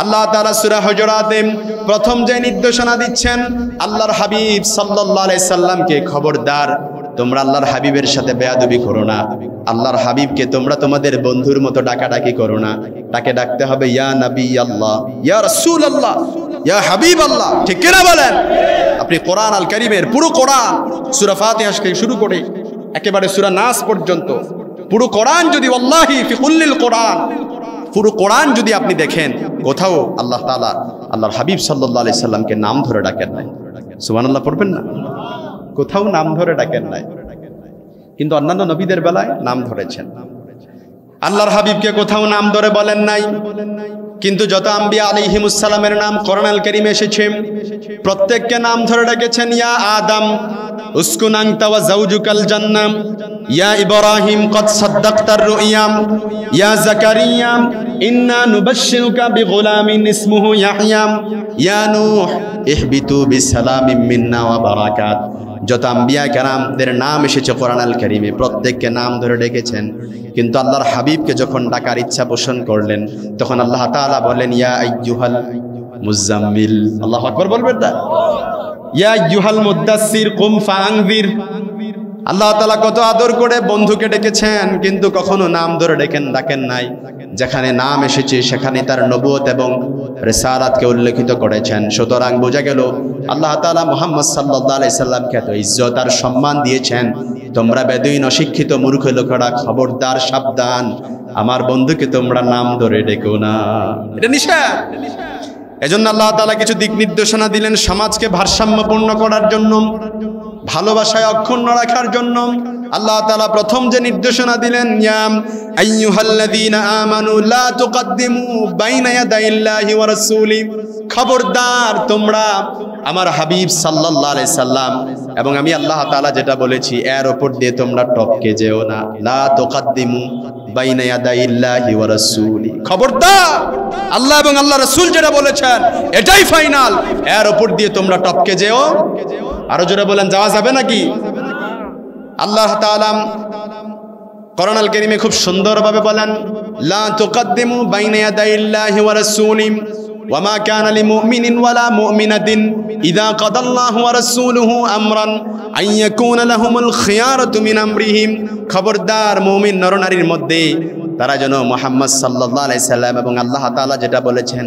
Speaker 1: আল্লাহ তাআলা সূরা হুজুরাতে প্রথম যে নির্দেশনা দিচ্ছেন, আল্লাহর হাবিব সাল্লাল্লাহু আলাইহি সাল্লামকে, খবরদার তোমরা আল্লাহর হাবিবের সাথে বেয়াদবি করো না, আল্লাহর হাবিবকে তোমরা তোমাদের বন্ধুর মতো ডাকাডাকি করো না, তাকে ডাকতে হবে ইয়া নবী আল্লাহ, ইয়া রাসূল আল্লাহ, ইয়া হাবিব আল্লাহ, ঠিক কিনা বলেন? আপনি কোরআন আল কারীমের পুরো কোরআন, সূরা ফাতিহা থেকে শুরু করে একেবারে সূরা নাস পর্যন্ত পুরো কোরআন যদি, ওয়াল্লাহি ফি কুল্লিল কোরআন, পুরো কোরআন যদি আপনি দেখেন, কোথাও আল্লাহ তাআলা আল্লাহর হাবিব সাল্লাল্লাহু আলাইহি সাল্লামকে নাম ধরে ডাকেন নাই। সুবহানাল্লাহ পড়বেন না? কোথাও নাম ধরে ডাকেন নাই, কিন্তু অন্যান্য নবীদের বেলায় নাম ধরেছেন। আল্লাহর হাবিবকে কোথাও নাম ধরে বলেন নাই, কিন্তু যত আম্বিয়া আলাইহিমুস সালামের নাম কোরআনুল কারীমে এসেছে, প্রত্যেককে নাম ধরে ডেকেছেন, ইয়া আদম উসকুন আনতা ওয়া যাওজুকাল জান্নাহ, ইয়া ইব্রাহিম কদ সাদ্দাকতার রুইয়া, ইয়া যাকারিয়া ইন্না নুবাশশিরুকা বিগুলামিন ইসমুহু ইয়াহইয়া, ইয়া নূহ ইহবিতু বিসালামিন মিন্না ওয়া বারাকাত। যত আম্বিয়া কেরামদের নাম এসেছে কোরআন আল কারীমে, প্রত্যেককে নাম ধরে ডেকেছেন। কিন্তু আল্লাহর হাবিবকে যখন ডাকার ইচ্ছা পোষণ করলেন, তখন আল্লাহ তাআলা বলেন, ইয়া আইয়ুহাল মুজাম্মিল। আল্লাহু আকবার বলবেন না? ইয়া আইয়ুহাল মুদ্দাসসির কুম ফাআনযির। আল্লাহ তাআলা কত আদর করে বন্ধুকে ডেকেছেন, কিন্তু কখনো নাম ধরে ডাকেন নাই। যেখানে নাম এসেছে সেখানে তার নবুয়ত এবং রিসালাতকে উল্লেখিত করেছেন। সুতরাং বোঝা গেল আল্লাহ তাআলা মুহাম্মদ সাল্লাল্লাহু আলাইহি সাল্লামকে এত ইজ্জত আর সম্মান দিয়েছেন। তোমরা বেদুইন অশিক্ষিত মূর্খ লোকেরা খবরদার, সাবধান, আমার বন্ধুকে তোমরা নাম ধরে ডেকো না, এটা নিষেধ। এজন্য আল্লাহ তাআলা কিছু দিক নির্দেশনা দিলেন সমাজকে ভারসাম্যপূর্ণ করার জন্য, ভালোবাসায় অক্ষুণ্ণ রাখার জন্য। আল্লাহ তাআলা প্রথম যে নির্দেশনা দিলেন, ইয়া আইয়ুহাল্লাযীনা আমানু লা তুকদ্দিমু বাইনা ইয়াদাইল্লাহি ওয়া রাসূলি। খবরদার, তোমরা আমার হাবিব সাল্লাল্লাহু আলাইহি সাল্লাম এবং আমি আল্লাহ তাআলা যেটা বলেছি এর উপর দিয়ে তোমরা টপকে যেও না। লা তুকদ্দিমু বাইনা ইয়াদাইল্লাহি ওয়া রাসূলি। খবরদার, আল্লাহ এবং আল্লাহ রাসূল যেটা বলেছেন এটাই ফাইনাল, এর উপর দিয়ে তোমরা টপকে যেও। আরো জোরে বলেন, যাওয়া যাবে নাকি? আল্লাহ তাআলা কোরআন আল কারীমে খুব সুন্দরভাবে বলেন, লা তুকদ্দিমু বাইনা ইয়াদাইল্লাহি ওয়া রাসূলি ওয়া মা কানা লিমুমিনিন ওয়ালা মুমিনাতিন ইযা কাদাল্লাহু ওয়া রাসূলুহু আমরান আন ইয়াকুনা লাহুমুল খিয়ারাতু মিন আমরিহিম। খবরদার, মুমিন নরনারীর মধ্যে তারা যেন মুহাম্মদ সাল্লাল্লাহু আলাইহি সাল্লাম এবং আল্লাহ তাআলা যেটা বলেছেন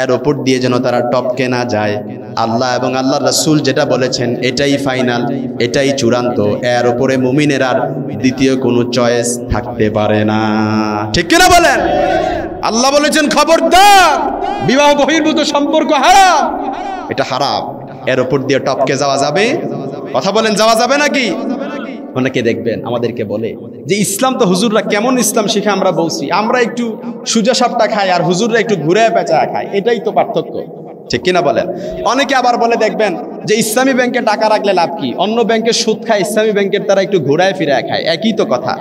Speaker 1: এর উপর দিয়ে যেন তারা টপকে না যায়। আল্লাহ এবং আল্লাহর রাসূল যেটা বলেছেন এটাই ফাইনাল, এটাই চূড়ান্ত, এর উপরে মুমিনের আর দ্বিতীয় কোনো চয়েস থাকতে পারে না। ঠিক কিনা বলেন? আল্লাহ বলেছেন খবরদার, বিবাহ বহির্ভূত সম্পর্ক হারাম, এটা হারাম, এর উপর দিয়ে টপকে যাওয়া যাবে? কথা বলেন, যাওয়া যাবে নাকি? অনেকে দেখবেন আমাদেরকে বলে যে ইসলাম তো হুজুররা কেমন ইসলাম শিখে, আমরা বলছি আমরা একটু সুজা সাপটা খাই আর হুজুররা একটু ঘুরে পেঁচা খায়, এটাই তো পার্থক্য। ঠিক কিনা বলেন? অনেকে আবার বলে দেখবেন যে ইসলামী ব্যাংকে টাকা রাখলে লাভ কি, অন্য ব্যাংকে সুদ খায়, ইসলামী ব্যাংকের তারা একটু ঘুরায় ফিরায় খায়, একই তো কথা।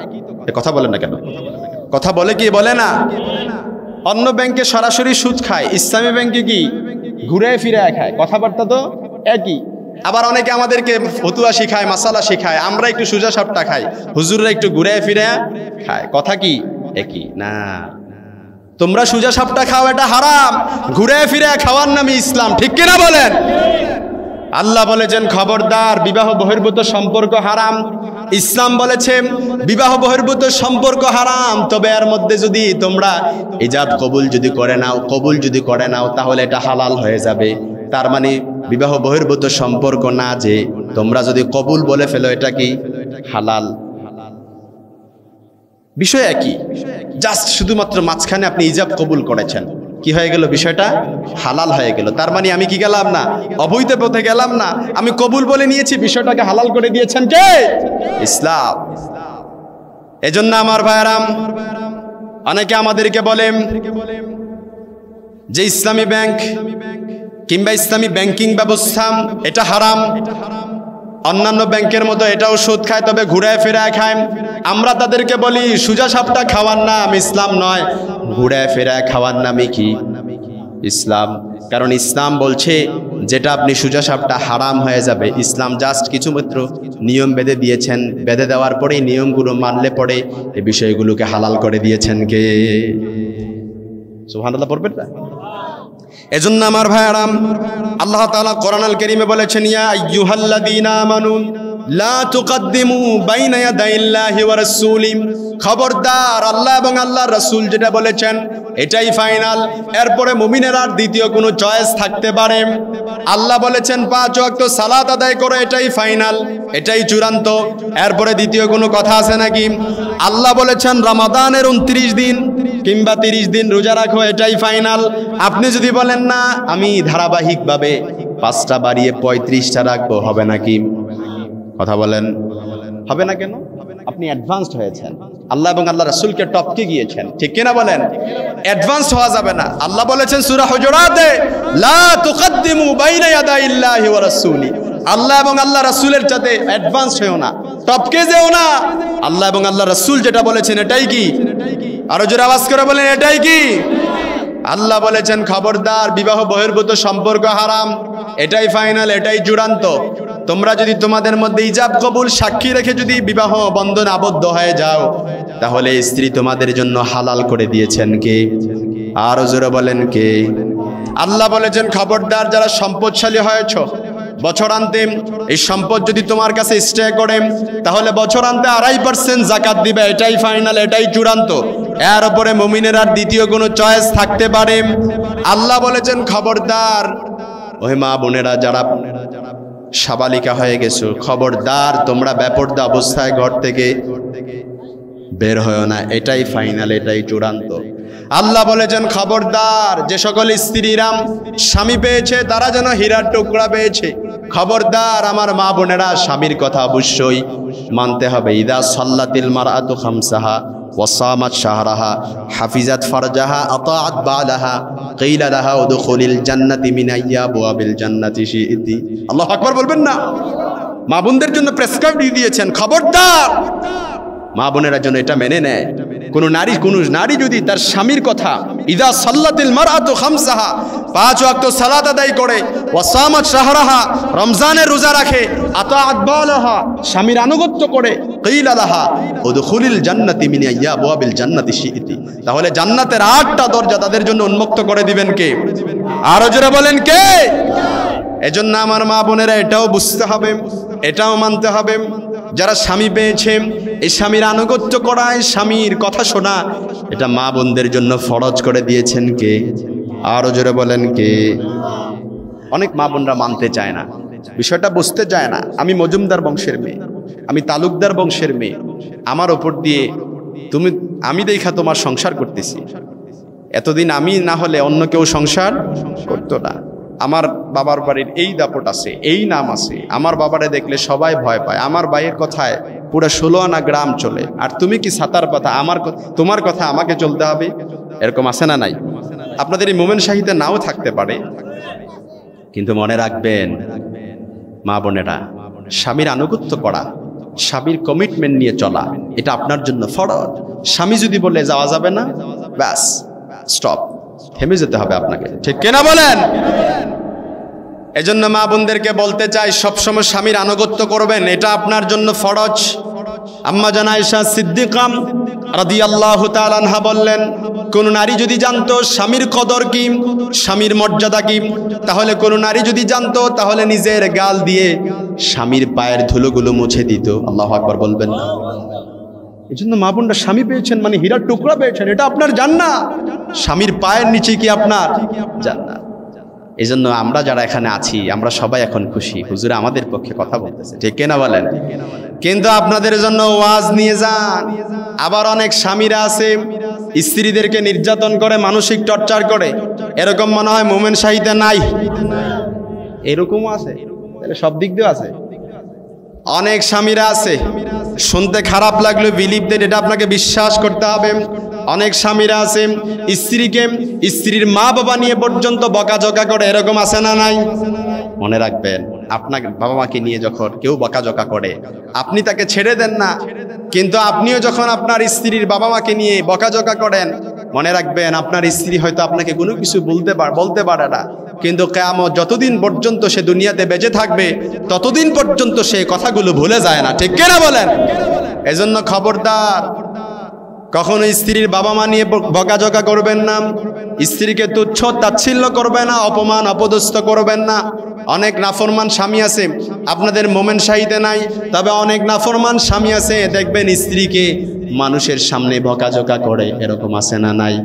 Speaker 1: কথা বলেন না কেন? কথা বলে কি বলে না? অন্য ব্যাংকে সরাসরি সুদ খায়, ইসলামী ব্যাংকে কি ঘুরায় ফিরায় খায়, কথাবার্তা তো একই। আবার অনেকে আমাদেরকে ফতুয়া শিখায়, মাসালা শিখায়, আমরা একটু সুজা সাপটা খাই, হুজুররা একটু ঘুরে ফিরে খায়, কথা কি একই না? তোমরা সুজা সাপটা খাও, এটা হারাম, ঘুরে ফিরে খাওয়ার নামে ইসলাম। ঠিক কিনা বলেন? আল্লাহ বলেছেন খবরদার, বিবাহ বহির্ভূত সম্পর্ক হারাম। ইসলাম বলেছে বিবাহ বহির্ভূত সম্পর্ক হারাম, তবে এর মধ্যে যদি তোমরা ইজাব কবুল যদি করে নাও তাহলে এটা হালাল হয়ে যাবে। তার মানে বিবাহ বহির্ভূত সম্পর্ক না, যে তোমরা যদি কবুল বলে ফেলো এটা কি হালাল। বিষয় একই, জাস্ট শুধুমাত্র মাঝখানে আপনি ইজাব কবুল করেছেন, কি হয়ে গেল? বিষয়টা হালাল হয়ে গেল। তার মানে আমি কি গেলাম না? অবৈধ পথে গেলাম না, আমি কবুল বলে নিয়েছি, বিষয়টাকে হালাল করে দিয়েছেন কে? ইসলাম। এজন্য আমার ভাইরাম, অনেকে আমাদেরকে বলেন যে ইসলামী ব্যাংক কিংবা ইসলামী ব্যাংকিং ব্যবস্থা এটা হারাম, অন্যান্য ব্যাংকের মতো এটাও সুদ খায়, তবে ঘুরায় ফেরায় খায়। আমরা তাদেরকে বলি সুজা সাপটা খাওয়ার নাম ইসলাম নয়, ঘুরায় ফেরায় খাওয়ার নামই কি ইসলাম। কারণ ইসলাম বলছে যেটা আপনি সুজা সাপটা হারাম হয়ে যাবে, ইসলাম জাস্ট কিছু মাত্র নিয়ম বেঁধে দিয়েছেন, বেঁধে দেওয়ার পরেই নিয়মগুলো মানলে পরে এই বিষয়গুলোকে হালাল করে দিয়েছেন কে? সুবহানাল্লাহ পড়বেন না? এজন্য আমার ভাইয়ারাম, আল্লাহ তাআলা কোরআন আল কারীমে বলেছেন, ইয়া আইয়ুহাল্লাযীনা আমানু লা তুকদ্দিমু বাইনা ইয়াদাইল্লাহি ওয়া রাসূলি। খবরদার, আল্লাহ এবং আল্লাহর রাসূল যেটা বলেছেন এটাই ফাইনাল, এরপরে মুমিনের আর দ্বিতীয় কোনো চয়েস থাকতে পারে? আল্লাহ বলেছেন 5 ওয়াক্ত সালাত আদায় করো, এটাই ফাইনাল, এটাই চূড়ান্ত, এরপরে দ্বিতীয় কোনো কথা আছে নাকি? আল্লাহ বলেছেন রমাদানের 29 দিন কিংবা 30 দিন রোজা রাখো, এটাই ফাইনাল। আপনি যদি বলেন না আমি ধারাবাহিকভাবে 5টা বাড়িয়ে 35টা রাখবো, হবে নাকি? কথা বলেন, হবে না কেন? আপনি অ্যাডভান্সড হয়েছেন, আল্লাহ এবং আল্লাহ রাসূলকে টপকে গিয়েছেন। ঠিক কিনা বলেন? অ্যাডভান্সড হওয়া যাবে না। আল্লাহ বলেছেন সূরা হুজুরাতে, লা তুকদ্দিমু বাইনা ইয়াদাইল্লাহি ওয়া রাসূলি। আল্লাহ এবং আল্লাহ রাসূলের সাথে অ্যাডভান্স হয়েও না, টপকে যেও না। আল্লাহ এবং আল্লাহ রাসূল যেটা বলেছেন এটাই কি? আরো জোরে আওয়াজ করে বলেন, এটাই কি? আল্লাহ বলেছেন খবরদার, বিবাহ বহির্ভূত সম্পর্ক হারাম, এটাই ফাইনাল, এটাই চূড়ান্ত। তোমরা যদি তোমাদের মধ্যে ইজাব কবুল সাক্ষী রেখে যদি বিবাহ বন্ধনে আবদ্ধ হয়ে যাও, তাহলে স্ত্রী তোমাদের জন্য হালাল করে দিয়েছেন কে? আরো জোরে বলেন কে? আল্লাহ বলেছেন খবরদার, যারা সম্পদশালী হয়েছ, বছরান্তে এই সম্পদ যদি তোমার কাছে স্টে করে, তাহলে বছরান্তে 2.5% যাকাত দিবে, এটাই ফাইনাল, এটাই চূড়ান্ত। এর উপরে মুমিনের আর দ্বিতীয় কোনো চয়েস থাকতে পারে? আল্লাহ বলেছেন খবরদার, ওহে মা বোনেরা যারা সাবালিকা হয়ে গেছো, খবরদার তোমরা বেপরদা অবস্থায় ঘর থেকে বের হয়েও না, এটাই ফাইনাল, এটাই চূড়ান্ত। আল্লাহ বলেছেন খবরদার, যে সকল স্ত্রীরা স্বামী পেয়েছে তারা যেন হীরার টুকরা পেয়েছে। খবরদার আমার মা বোনেরা, স্বামীর কথা অবশ্যই মানতে হবে। ইদা সাল্লাতিল মারআতু খামসাহা ওয়া সামাত শাহরাহা হাফিজাত ফারজাহা আতাআত বালাহা কিলা লাহা উদখুলিল জান্নাতি মিন আইয়াবিল জান্নাতি শিইতি। আল্লাহু আকবার বলবেন না? মা বোনদের জন্য প্রেসক্রাইব দিয়ে দিয়েছেন, খবরদার মা বোনেরা যেন এটা মেনে নেয়। কোন নারী যদি তার স্বামীর কথা, ইদা সাল্লাতিল মারআতু খামসাহা, 5 ওয়াক্ত সালাত আদায় করে, ওয়া সামাত শাহরাহা, রমজানের রোজা রাখে, আতাআত বালাহা, স্বামীর আনুগত্য করে, কিলা লাহা উদখুলিল জান্নাতি মিন আইয়াবিল জান্নাতি শিইতি, তাহলে জান্নাতের 8টা দরজা তাদের জন্য উন্মুক্ত করে দিবেন কে? আরো জোরে বলেন কে? এজন্য আমার মা বোনেরা এটাও বুঝতে হবে, এটাও মানতে হবে, যারা স্বামী পেয়েছে এই স্বামীর আনুগত্য করা, স্বামীর কথা শোনা, এটা মা বোনদের জন্য ফরজ করে দিয়েছেন কে? আরো জোরে বলেন কে? অনেক মা বোনরা মানতে চায় না, বিষয়টা বুঝতে চায় না। আমি মজুমদার বংশের মেয়ে, আমি তালুকদার বংশের মেয়ে, আমার ওপর দিয়ে আমি দেখা তোমার সংসার করতেছি, এতদিন আমি না হলে অন্য কেউ সংসার করতো না। আমার বাবার বাড়ির এই দাপট আছে, এই নাম আছে, আমার বাবারে দেখলে সবাই ভয় পায়, আমার ভাইয়ের কথায় পুরো 16 আনা গ্রাম চলে, আর তুমি কি সাতার কথা, তোমার কথা আমাকে চলতে হবে, এরকম আছে না নাই? আপনাদের এই মোমেন শাহিতে নাও থাকতে পারে, কিন্তু মনে রাখবেন মা বোনেরা, স্বামীর আনুগত্য করা, স্বামীর কমিটমেন্ট নিয়ে চলা, এটা আপনার জন্য ফরজ। স্বামী যদি বলে যাওয়া যাবে না, ব্যাস স্টপ, থেমে যেতে হবে আপনাকে, ঠিক কিনা বলেন? এজন্য মা বোনদেরকে বলতে চাই, সবসময় স্বামীর আনুগত্য করবেন, এটা আপনার জন্য ফরজ। আম্মা জান আয়েশা সিদ্দিকা রাদিয়াল্লাহু তাআলা আনহা বললেন, কোন নারী যদি জানতো স্বামীর কদর কি, স্বামীর মর্যাদা কি, তাহলে কোন নারী যদি জানতো, তাহলে নিজের গাল দিয়ে স্বামীর পায়ের ধুলোগুলো মুছে দিত। আল্লাহু আকবার বলবেন না? এজন্য মা বোনরা স্বামী পেয়েছেন মানে হীরার টুকরা পেয়েছেন, এটা আপনার জান্নাত। স্বামীর পায়ের নিচে কি আপনার জান্নাত। এজন্য আমরা যারা এখানে আছি, আমরা সবাই এখন খুশি, হুজুর আমাদের পক্ষে কথা বলতেছে, ঠিক কিনা বলেন? কিন্তু আপনাদের জন্য ওয়াজ নিয়ে যান। আবার অনেক স্বামীরা আছে স্ত্রীদেরকে নির্যাতন করে, মানসিক টর্চার করে, এরকম মনে হয় মোমেন শাহিতে নাই, এরকমও আছে, সব দিক দিয়ে আছে। অনেক স্বামীরা আছে, শুনতে খারাপ লাগলো, বিলিভ দেন, এটা আপনাকে বিশ্বাস করতে হবে। অনেক স্বামীরা আছে স্ত্রীকে স্ত্রীর মা বাবা নিয়ে পর্যন্ত বকাঝকা করে, এরকম আছে না নাই? মনে রাখবেন, আপনাকে বাবা মাকে নিয়ে যখন কেউ বকাঝকা করে, আপনি তাকে ছেড়ে দেন না, কিন্তু আপনিও যখন আপনার স্ত্রীর বাবা মাকে নিয়ে বকাঝকা করেন, মনে রাখবেন আপনার স্ত্রী হয়তো আপনাকে কোনো কিছু বলতে পারে না, কিন্তু কিয়ামত যতদিন পর্যন্ত সে দুনিয়াতে বেঁচে থাকবে, ততদিন পর্যন্ত সে কথাগুলো ভুলে যায় না, ঠিক কিনা বলেন? এজন্য খবরদার, কখনো স্ত্রীর বাবা মা নিয়ে বকাঝকা করবেন না, স্ত্রীকে তুচ্ছ তাচ্ছিল্য করবেন না, অপমান অপদস্থ করবেন না। অনেক নাফরমান স্বামী আছে, আপনাদের মোমেন শাহিতে নাই, তবে অনেক নাফরমান স্বামী আছে, দেখবেন স্ত্রীকে মানুষের সামনে বকাঝকা করে, এরকম আছে না নাই?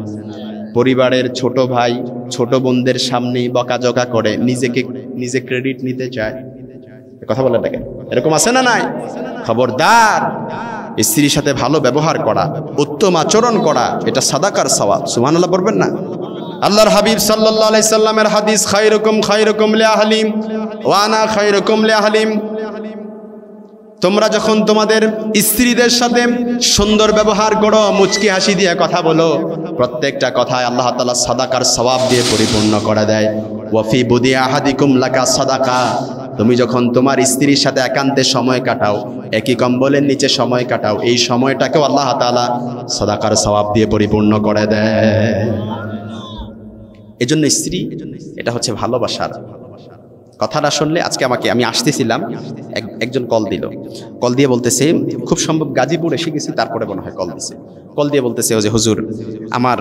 Speaker 1: পরিবারের ছোট ভাই ছোট বোনদের সামনে বকাঝকা করে, নিজে ক্রেডিট নিতে চায়, কথা বলে দেখেন, এরকম আছে না নাই? খবরদার, স্ত্রীর সাথে ভালো ব্যবহার করা, উত্তম আচরণ করা, এটা সাদাকার সওয়াব। সুবহানাল্লাহ বলবেন না? আল্লাহর হাবিব সাল্লাল্লাহু আলাইহি সাল্লামের হাদিস, খায়রুকুম লিআহলিম ওয়া আনা খায়রুকুম লিআহলিম। তোমরা যখন তোমাদের স্ত্রীদের সাথে সুন্দর ব্যবহার করো, মুচকি হাসি দিয়ে কথা বলো, প্রত্যেকটা কথায় আল্লাহ তাআলা সাদাকার সওয়াব দিয়ে পরিপূর্ণ করে দেয়। ওয়া ফি বুদি আহাদিকুম লাকা সাদাকা, তুমি যখন তোমার স্ত্রীর সাথে একান্তে সময় কাটাও, একই কম্বলের নিচে সময় কাটাও, এই সময়টাকেও আল্লাহ তাআলা সাদাকার সওয়াব দিয়ে পরিপূর্ণ করে দেয়। এজন্য স্ত্রী এটা হচ্ছে ভালোবাসার। কথাটা শুনলে আজকে আমি আসতেছিলাম, একজন কল দিয়ে বলতেছে, খুব সম্ভব গাজীপুর এসে গেছি, তারপরে মনে হয় কল দিয়ে বলতেছে, ও যে হুজুর, আমার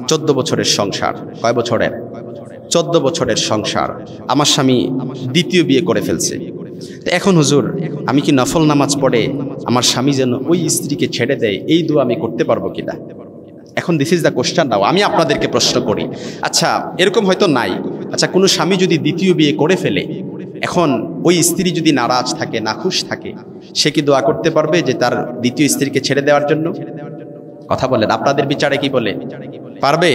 Speaker 1: 14 বছরের সংসার। কয় বছরের? 14 বছরের সংসার। আমার স্বামী দ্বিতীয় বিয়ে করে ফেলছে। তো এখন হুজুর, আমি কি নফল নামাজ পড়ে আমার স্বামী যেন ওই স্ত্রীকে ছেড়ে দেয়, এই দোয়া আমি করতে পারবো কিনা? এখন দিস ইজ দ্য কোশ্চেন নাও। আমি আপনাদেরকে প্রশ্ন করি, আচ্ছা এরকম হয়তো নাই, আচ্ছা কোনো স্বামী যদি দ্বিতীয় বিয়ে করে ফেলে, এখন ওই স্ত্রী যদি নারাজ থাকে, নাখুশ থাকে, সে কি দোয়া করতে পারবে যে তার দ্বিতীয় স্ত্রীকে ছেড়ে দেওয়ার জন্য? কথা বলেন, আপনাদের বিচারে কি বলে? পারবে?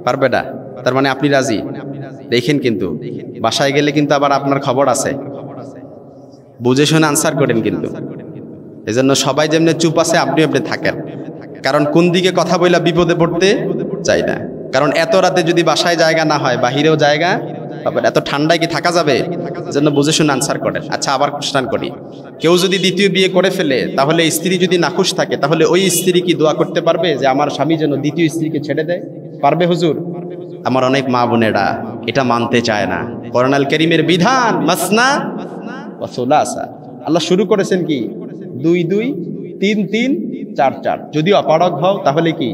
Speaker 1: পারবে না? তার মানে আপনি রাজি? দেখেন, কিন্তু বাসায় গেলে কিন্তু আবার আপনার খবর আছে, বুঝে শুনে আনসার করেন কিন্তু। এজন্য সবাই যেমনি চুপ আছে, আপনি থাকেন। কারণ কোন দিকে কথা বইলা বিপদে পড়তে চাই না। কারণ এত রাতে যদি বাসায় জায়গা না হয়, বাহিরেও জায়গা পাবেন। এত ঠান্ডায় কি থাকা যাবে? এজন্য বুঝে শুনে আনসার করেন। আচ্ছা, আবার কোশ্চেন করি, কেউ যদি দ্বিতীয় বিয়ে করে ফেলে, তাহলে স্ত্রী যদি নাখুশ থাকে, তাহলে ওই স্ত্রী কি দোয়া করতে পারবে যে আমার স্বামী যেন দ্বিতীয় স্ত্রীকে ছেড়ে দেয়? পারবে হুজুর? আমার অনেক মা বোনেরা এটা মানতে চায় না। কোরআনুল কারীমের বিধান মাসনা ওয়া সুলাসা। আল্লাহ শুরু করেছেন কি? 2 2 3 3 4 4। যদি অপারগ হও তাহলে কি?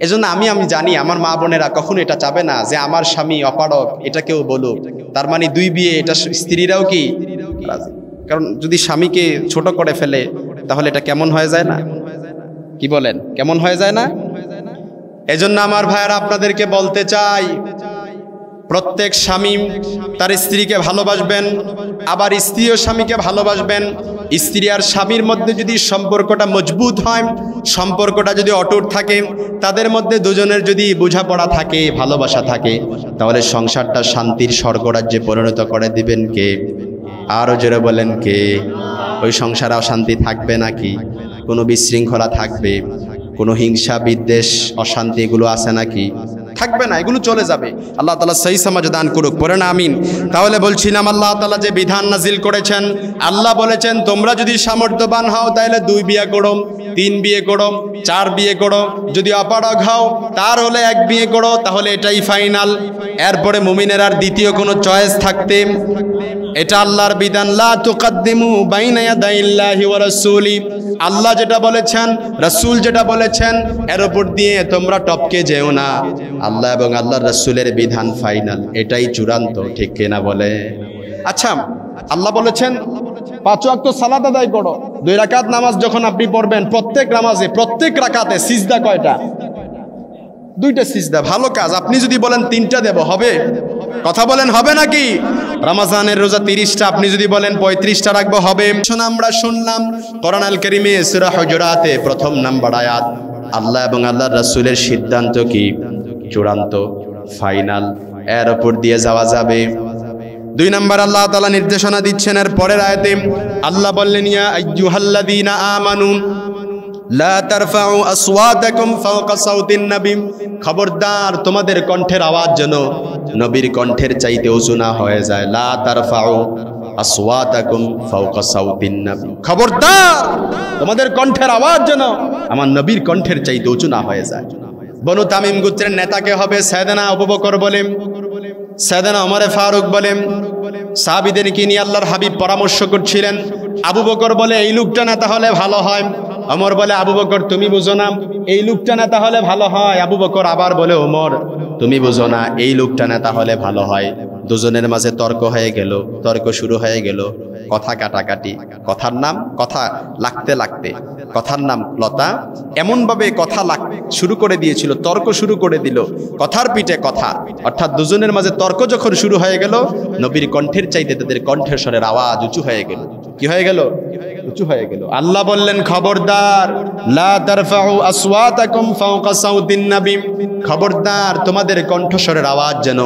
Speaker 1: এজন্য আমি জানি আমার মা বোনেরা কখনো এটা চাবে না যে আমার স্বামী অপারগ, এটা কেউ বলুক। তার মানে 2 বিয়ে, এটা স্ত্রীরাও কি রাজি? কারণ যদি স্বামীকে ছোট করে ফেলে, তাহলে এটা কেমন হয়ে যায় না? কি বলেন, কেমন হয়ে যায় না? এজন্য আমার ভাইয়েরা, আপনাদেরকে বলতে চাই, প্রত্যেক স্বামী তার স্ত্রীকে ভালোবাসবেন, আবার স্ত্রীও স্বামীকে ভালোবাসবেন। স্ত্রী আর স্বামীর মধ্যে যদি সম্পর্কটা মজবুত হয়, সম্পর্কটা যদি অটুট থাকে, তাদের মধ্যে দুজনের যদি বোঝাপড়া থাকে, ভালোবাসা থাকে, তাহলে সংসারটা শান্তির স্বর্গরাজ্যে পরিণত করে দিবেন কে? আরো জোরে বলেন কে? ওই সংসারে অশান্তি থাকবে নাকি? কোনো বিশৃঙ্খলা থাকবে? কোনো হিংসা, বিদ্বেষ, অশান্তি এগুলো আছে নাকি? থাকবে না, এগুলো চলে যাবে। আল্লাহ তাআলা সহি সমাজ দান করুক, পড়ে না আমিন। তাহলে বলছিলাম, আল্লাহ তাআলা যে বিধান নাজিল করেছেন, আল্লাহ বলেছেন তোমরা যদি সামর্থ্যবান হও তাহলে 2 বিয়ে করো, 3 বিয়ে করো, 4 বিয়ে করো। যদি অপারগ হও তার হলে 1 বিয়ে করো, তাহলে এটাই ফাইনাল। এরপরে মুমিনের আর দ্বিতীয় কোনো চয়েস থাকতে, এটা আল্লাহর বিধান। লা তুকাদ্দিমু বাইনা ইয়াদাইল্লাহি ওয়া রাসূলি। আল্লাহ যেটা বলেছেন, রাসূল যেটা বলেছেন, এর উপর দিয়ে তোমরা টপকে যেও না। আল্লাহ এবং আল্লাহর রাসূলের বিধান ফাইনাল, এটাই চূড়ান্ত, ঠিক কিনা বলে? আচ্ছা, আল্লাহ বলেছেন 5 ওয়াক্ত সালাত আদায় করো। 2 রাকাত নামাজ যখন আপনি পড়বেন, প্রত্যেক নামাজে, প্রত্যেক রাকাতে সিজদা কয়টা? 2টা সিজদা। ভালো কাজ। আপনি যদি বলেন 3টা দেব, হবে? কথা বলেন, হবে নাকি? রমজানের রোজা 30টা, আপনি যদি বলেন 35টা রাখবো, হবে? আমরা শুনলাম কোরআনুল কারীমে সূরা হুজুরাতে 1 নাম্বার আয়াত, আল্লাহ এবং আল্লাহর রাসূলের সিদ্ধান্ত কি? চূড়ান্ত, ফাইনাল, এর উপর দিয়ে যাওয়া যাবে। 2 নাম্বার আল্লাহ তাআলা নির্দেশনা দিচ্ছেন এর পরের আয়াতে। আল্লাহ বললেন, ইয়া আইয়ুহাল্লাযীনা আমানু লা তারফাউ আসওয়াতাকুম ফাওকা সাউতিন নবী। খবরদার, তোমাদের কণ্ঠের আওয়াজ যেন নবীর কণ্ঠের চাইতে উঁচু না হয়ে যায়। লা তারফাউ আসওয়াতাকুম ফাওকা সাউতিন নবী। খবরদার, তোমাদের কণ্ঠের আওয়াজ যেন আমার নবীর কণ্ঠের চাইতে উঁচু না হয়ে যায়। বনু তামিম গোত্রের নেতাকে হবে সাইয়েদনা আবু বকর বলেন, সাইয়েদনা ওমর ফারুক বলেন। সাহাবীদেরকে নিয়ে আল্লাহর হাবিব পরামর্শ করছিলেন। আবু বকর বলে, এই লোকটা নেতা হলে ভালো হয়। ওমর বলে, আবু বকর তুমি বুঝো না, এই লোকটা নেতা হলে ভালো হয়। আবু বকর আবার বলে, ওমর তুমি বুঝো না, এই লোকটা নেতা হলে ভালো হয়। দুজনের মাঝে তর্ক হয়ে গেল, তর্ক শুরু হয়ে গেল, কথা কাটাকাটি। কথার নাম কথা লাগতে লাগতে, কথার নাম লতা, এমনভাবে কথা শুরু করে দিয়েছিল, তর্ক শুরু করে দিল, কথার পিঠে কথা। অর্থাৎ দুজনের মাঝে তর্ক যখন শুরু হয়ে গেল, নবীর কণ্ঠের চাইতে তাদের কণ্ঠের স্বরের আওয়াজ উঁচু হয়ে গেল। কি হয়ে গেল? উঁচু হয়ে গেল। আল্লাহ বললেন, খবরদার, লা তারফাউ আসওয়াতাকুম ফাওকা সাউতিন নবী। খবরদার, তোমাদের কণ্ঠস্বরের আওয়াজ যেন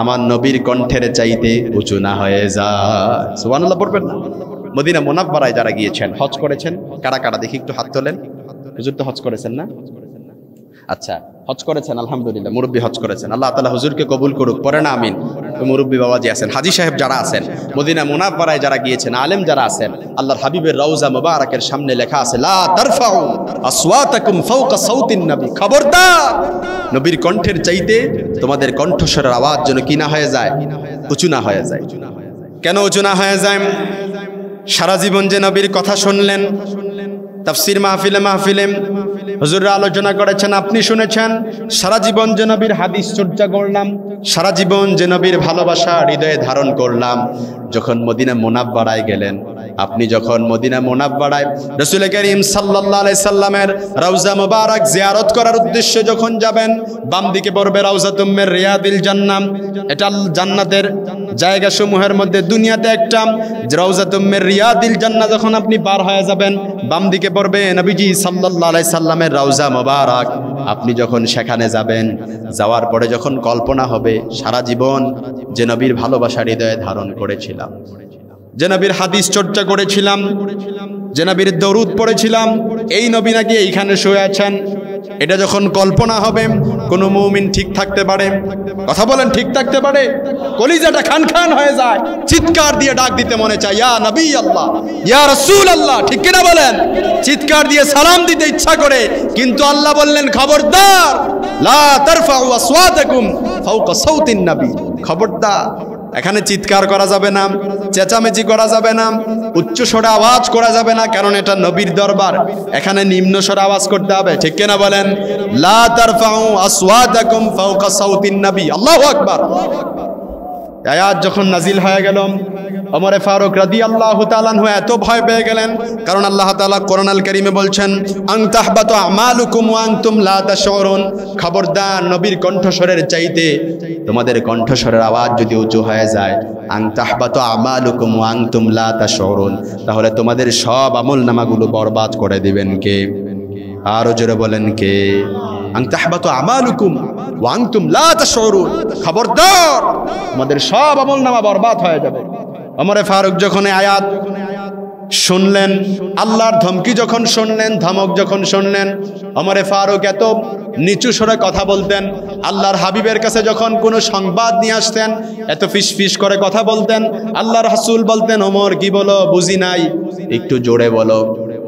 Speaker 1: আমার নবীর কণ্ঠের চাইতে উঁচু না হয়ে যায়। সুবহানাল্লাহ পড়বেন না? মদিনা মুনাফফারায় যারা গিয়েছেন, হজ করেছেন, কারা কারা দেখি একটু হাত তোলেন। হুজুর তো হজ করেছেন না? আচ্ছা, হজ করেছেন? আলহামদুলিল্লাহ, মুরব্বী হজ করেছেন। আল্লাহ তাআলা হুজুরকে কবুল করুক, পড়ে না আমিন। মুরব্বী বাবাজি আছেন, হাজী সাহেব যারা আছেন, মদিনা মুনাওয়ারায় যারা গিয়েছেন, আলেম যারা আছেন, আল্লাহর হাবিবের রওজা মুবারাকের সামনে লেখা আছে লা তারফাউ আসওয়াতাকুম ফাওকা সাউতিন নবী, খবরদার নবীর কণ্ঠের চাইতে তোমাদের কণ্ঠস্বরের আওয়াজ যেন কি না হয়ে যায়, উঁচু না হয়ে যায়। কেন উঁচু না হয়ে যায়? সারা জীবন যে নবীর কথা শুনলেন, তাফসীর মাহফিলে হুজুররা আলোচনা করেছেন, আপনি শুনেছেন। সারা জীবন যে নবীর হাদিস চর্চা করলাম, সারা জীবন যে নবীর ভালোবাসা হৃদয়ে ধারণ করলাম, যখন মদিনা মুনাওয়ারায় গেলেন, আপনি যখন মদিনা মুনাওয়ারায় রাসূল করিম সাল্লাল্লাহু আলাইহি সাল্লামের রওজা মুবারক জিয়ারত করার উদ্দেশ্যে যখন যাবেন, বাম দিকে পড়বে রাউজাতুম মির রিয়াদিল জান্নাহ। এটা জান্নাতের জায়গাসমূহের মধ্যে দুনিয়াতে একটা রাউজাতুম মির রিয়াদিল জান্নাহ। যখন আপনি পার হয়ে যাবেন, বাম দিকে পড়বে নবীজি সাল্লাল্লাহু আলাইহি সাল্লামের রওজা মুবারক। আপনি যখন সেখানে যাবেন, যাওয়ার পরে যখন কল্পনা হবে সারা জীবন যে নবীর ভালোবাসা হৃদয়ে ধারণ করেছিলাম, যে নবীর হাদিস চর্চা করেছিলাম, যে নবীর দরুদ পড়েছিলাম, এই নবী নাকি এইখানে শুয়ে আছেন, এটা যখন কল্পনা হবে, কোনো মুমিন ঠিক থাকতে পারে? কথা বলেন, ঠিক থাকতে পারে? কলিজাটা খান খান হয়ে যায়, চিৎকার দিয়ে ডাক দিতে মনে চায়, ইয়া নবী আল্লাহ, ইয়া রাসূল আল্লাহ, ঠিক কিনা বলেন? চিৎকার দিয়ে সালাম দিতে ইচ্ছা করে, কিন্তু আল্লাহ বললেন খবরদার লা তারফাউ আসওয়াতাকুম ফাওকা সাউতিন নবী, খবরদার এখানে চিৎকার করা যাবে না, চেঁচামেচি করা যাবে না, উচ্চ স্বরে আওয়াজ করা যাবে না, কারণ এটা নবীর দরবার। এখানে নিম্ন স্বরে আওয়াজ করতে হবে, ঠিক কিনা বলেন? লা তারফাউ আসওয়াতাকুম ফাওকা সাউতিন নবী, আল্লাহু আকবার। আয়াত যখন নাজিল হয়ে গেল, ওমর ফারুক রাদিয়াল্লাহু তাআলা আনহু এত ভয় পেয়ে গেলেন, কারণ আল্লাহ তাআলা কোরআন আল কারীমে বলছেন আন তাহবাতু আমালুকুম ওয়া আনতুম লা তাশউরুন, খবরদার নবীর কণ্ঠস্বরের চাইতে তোমাদের কণ্ঠস্বরের আওয়াজ যদি উঁচু হয়ে যায়, আন তাহবাতু আমালুকুম ওয়া আনতুম লা তাশউরুন, তাহলে তোমাদের সব আমলনামাগুলো বরবাদ করে দিবেন কে? আরো জোরে বলেন কে? আন তাহবাতু আমালুকুম ওয়া আনতুম লা তাশউরুন, খবরদার তোমাদের সব আমলনামা বরবাদ হয়ে যাবে। ওমর ফারুক যখন আয়াত শুনলেন, আল্লাহর ধমকি যখন শুনলেন, ধমক যখন শুনলেন, ওমর ফারুক এত নিচু স্বরে কথা বলতেন। আল্লাহর হাবিবের কাছে যখন কোনো সংবাদ নিয়ে আসতেন, এত ফিসফিস করে কথা বলতেন। আল্লাহর রাসূল বলতেন, ওমর কি বলো, বুঝি নাই, একটু জোরে বলো।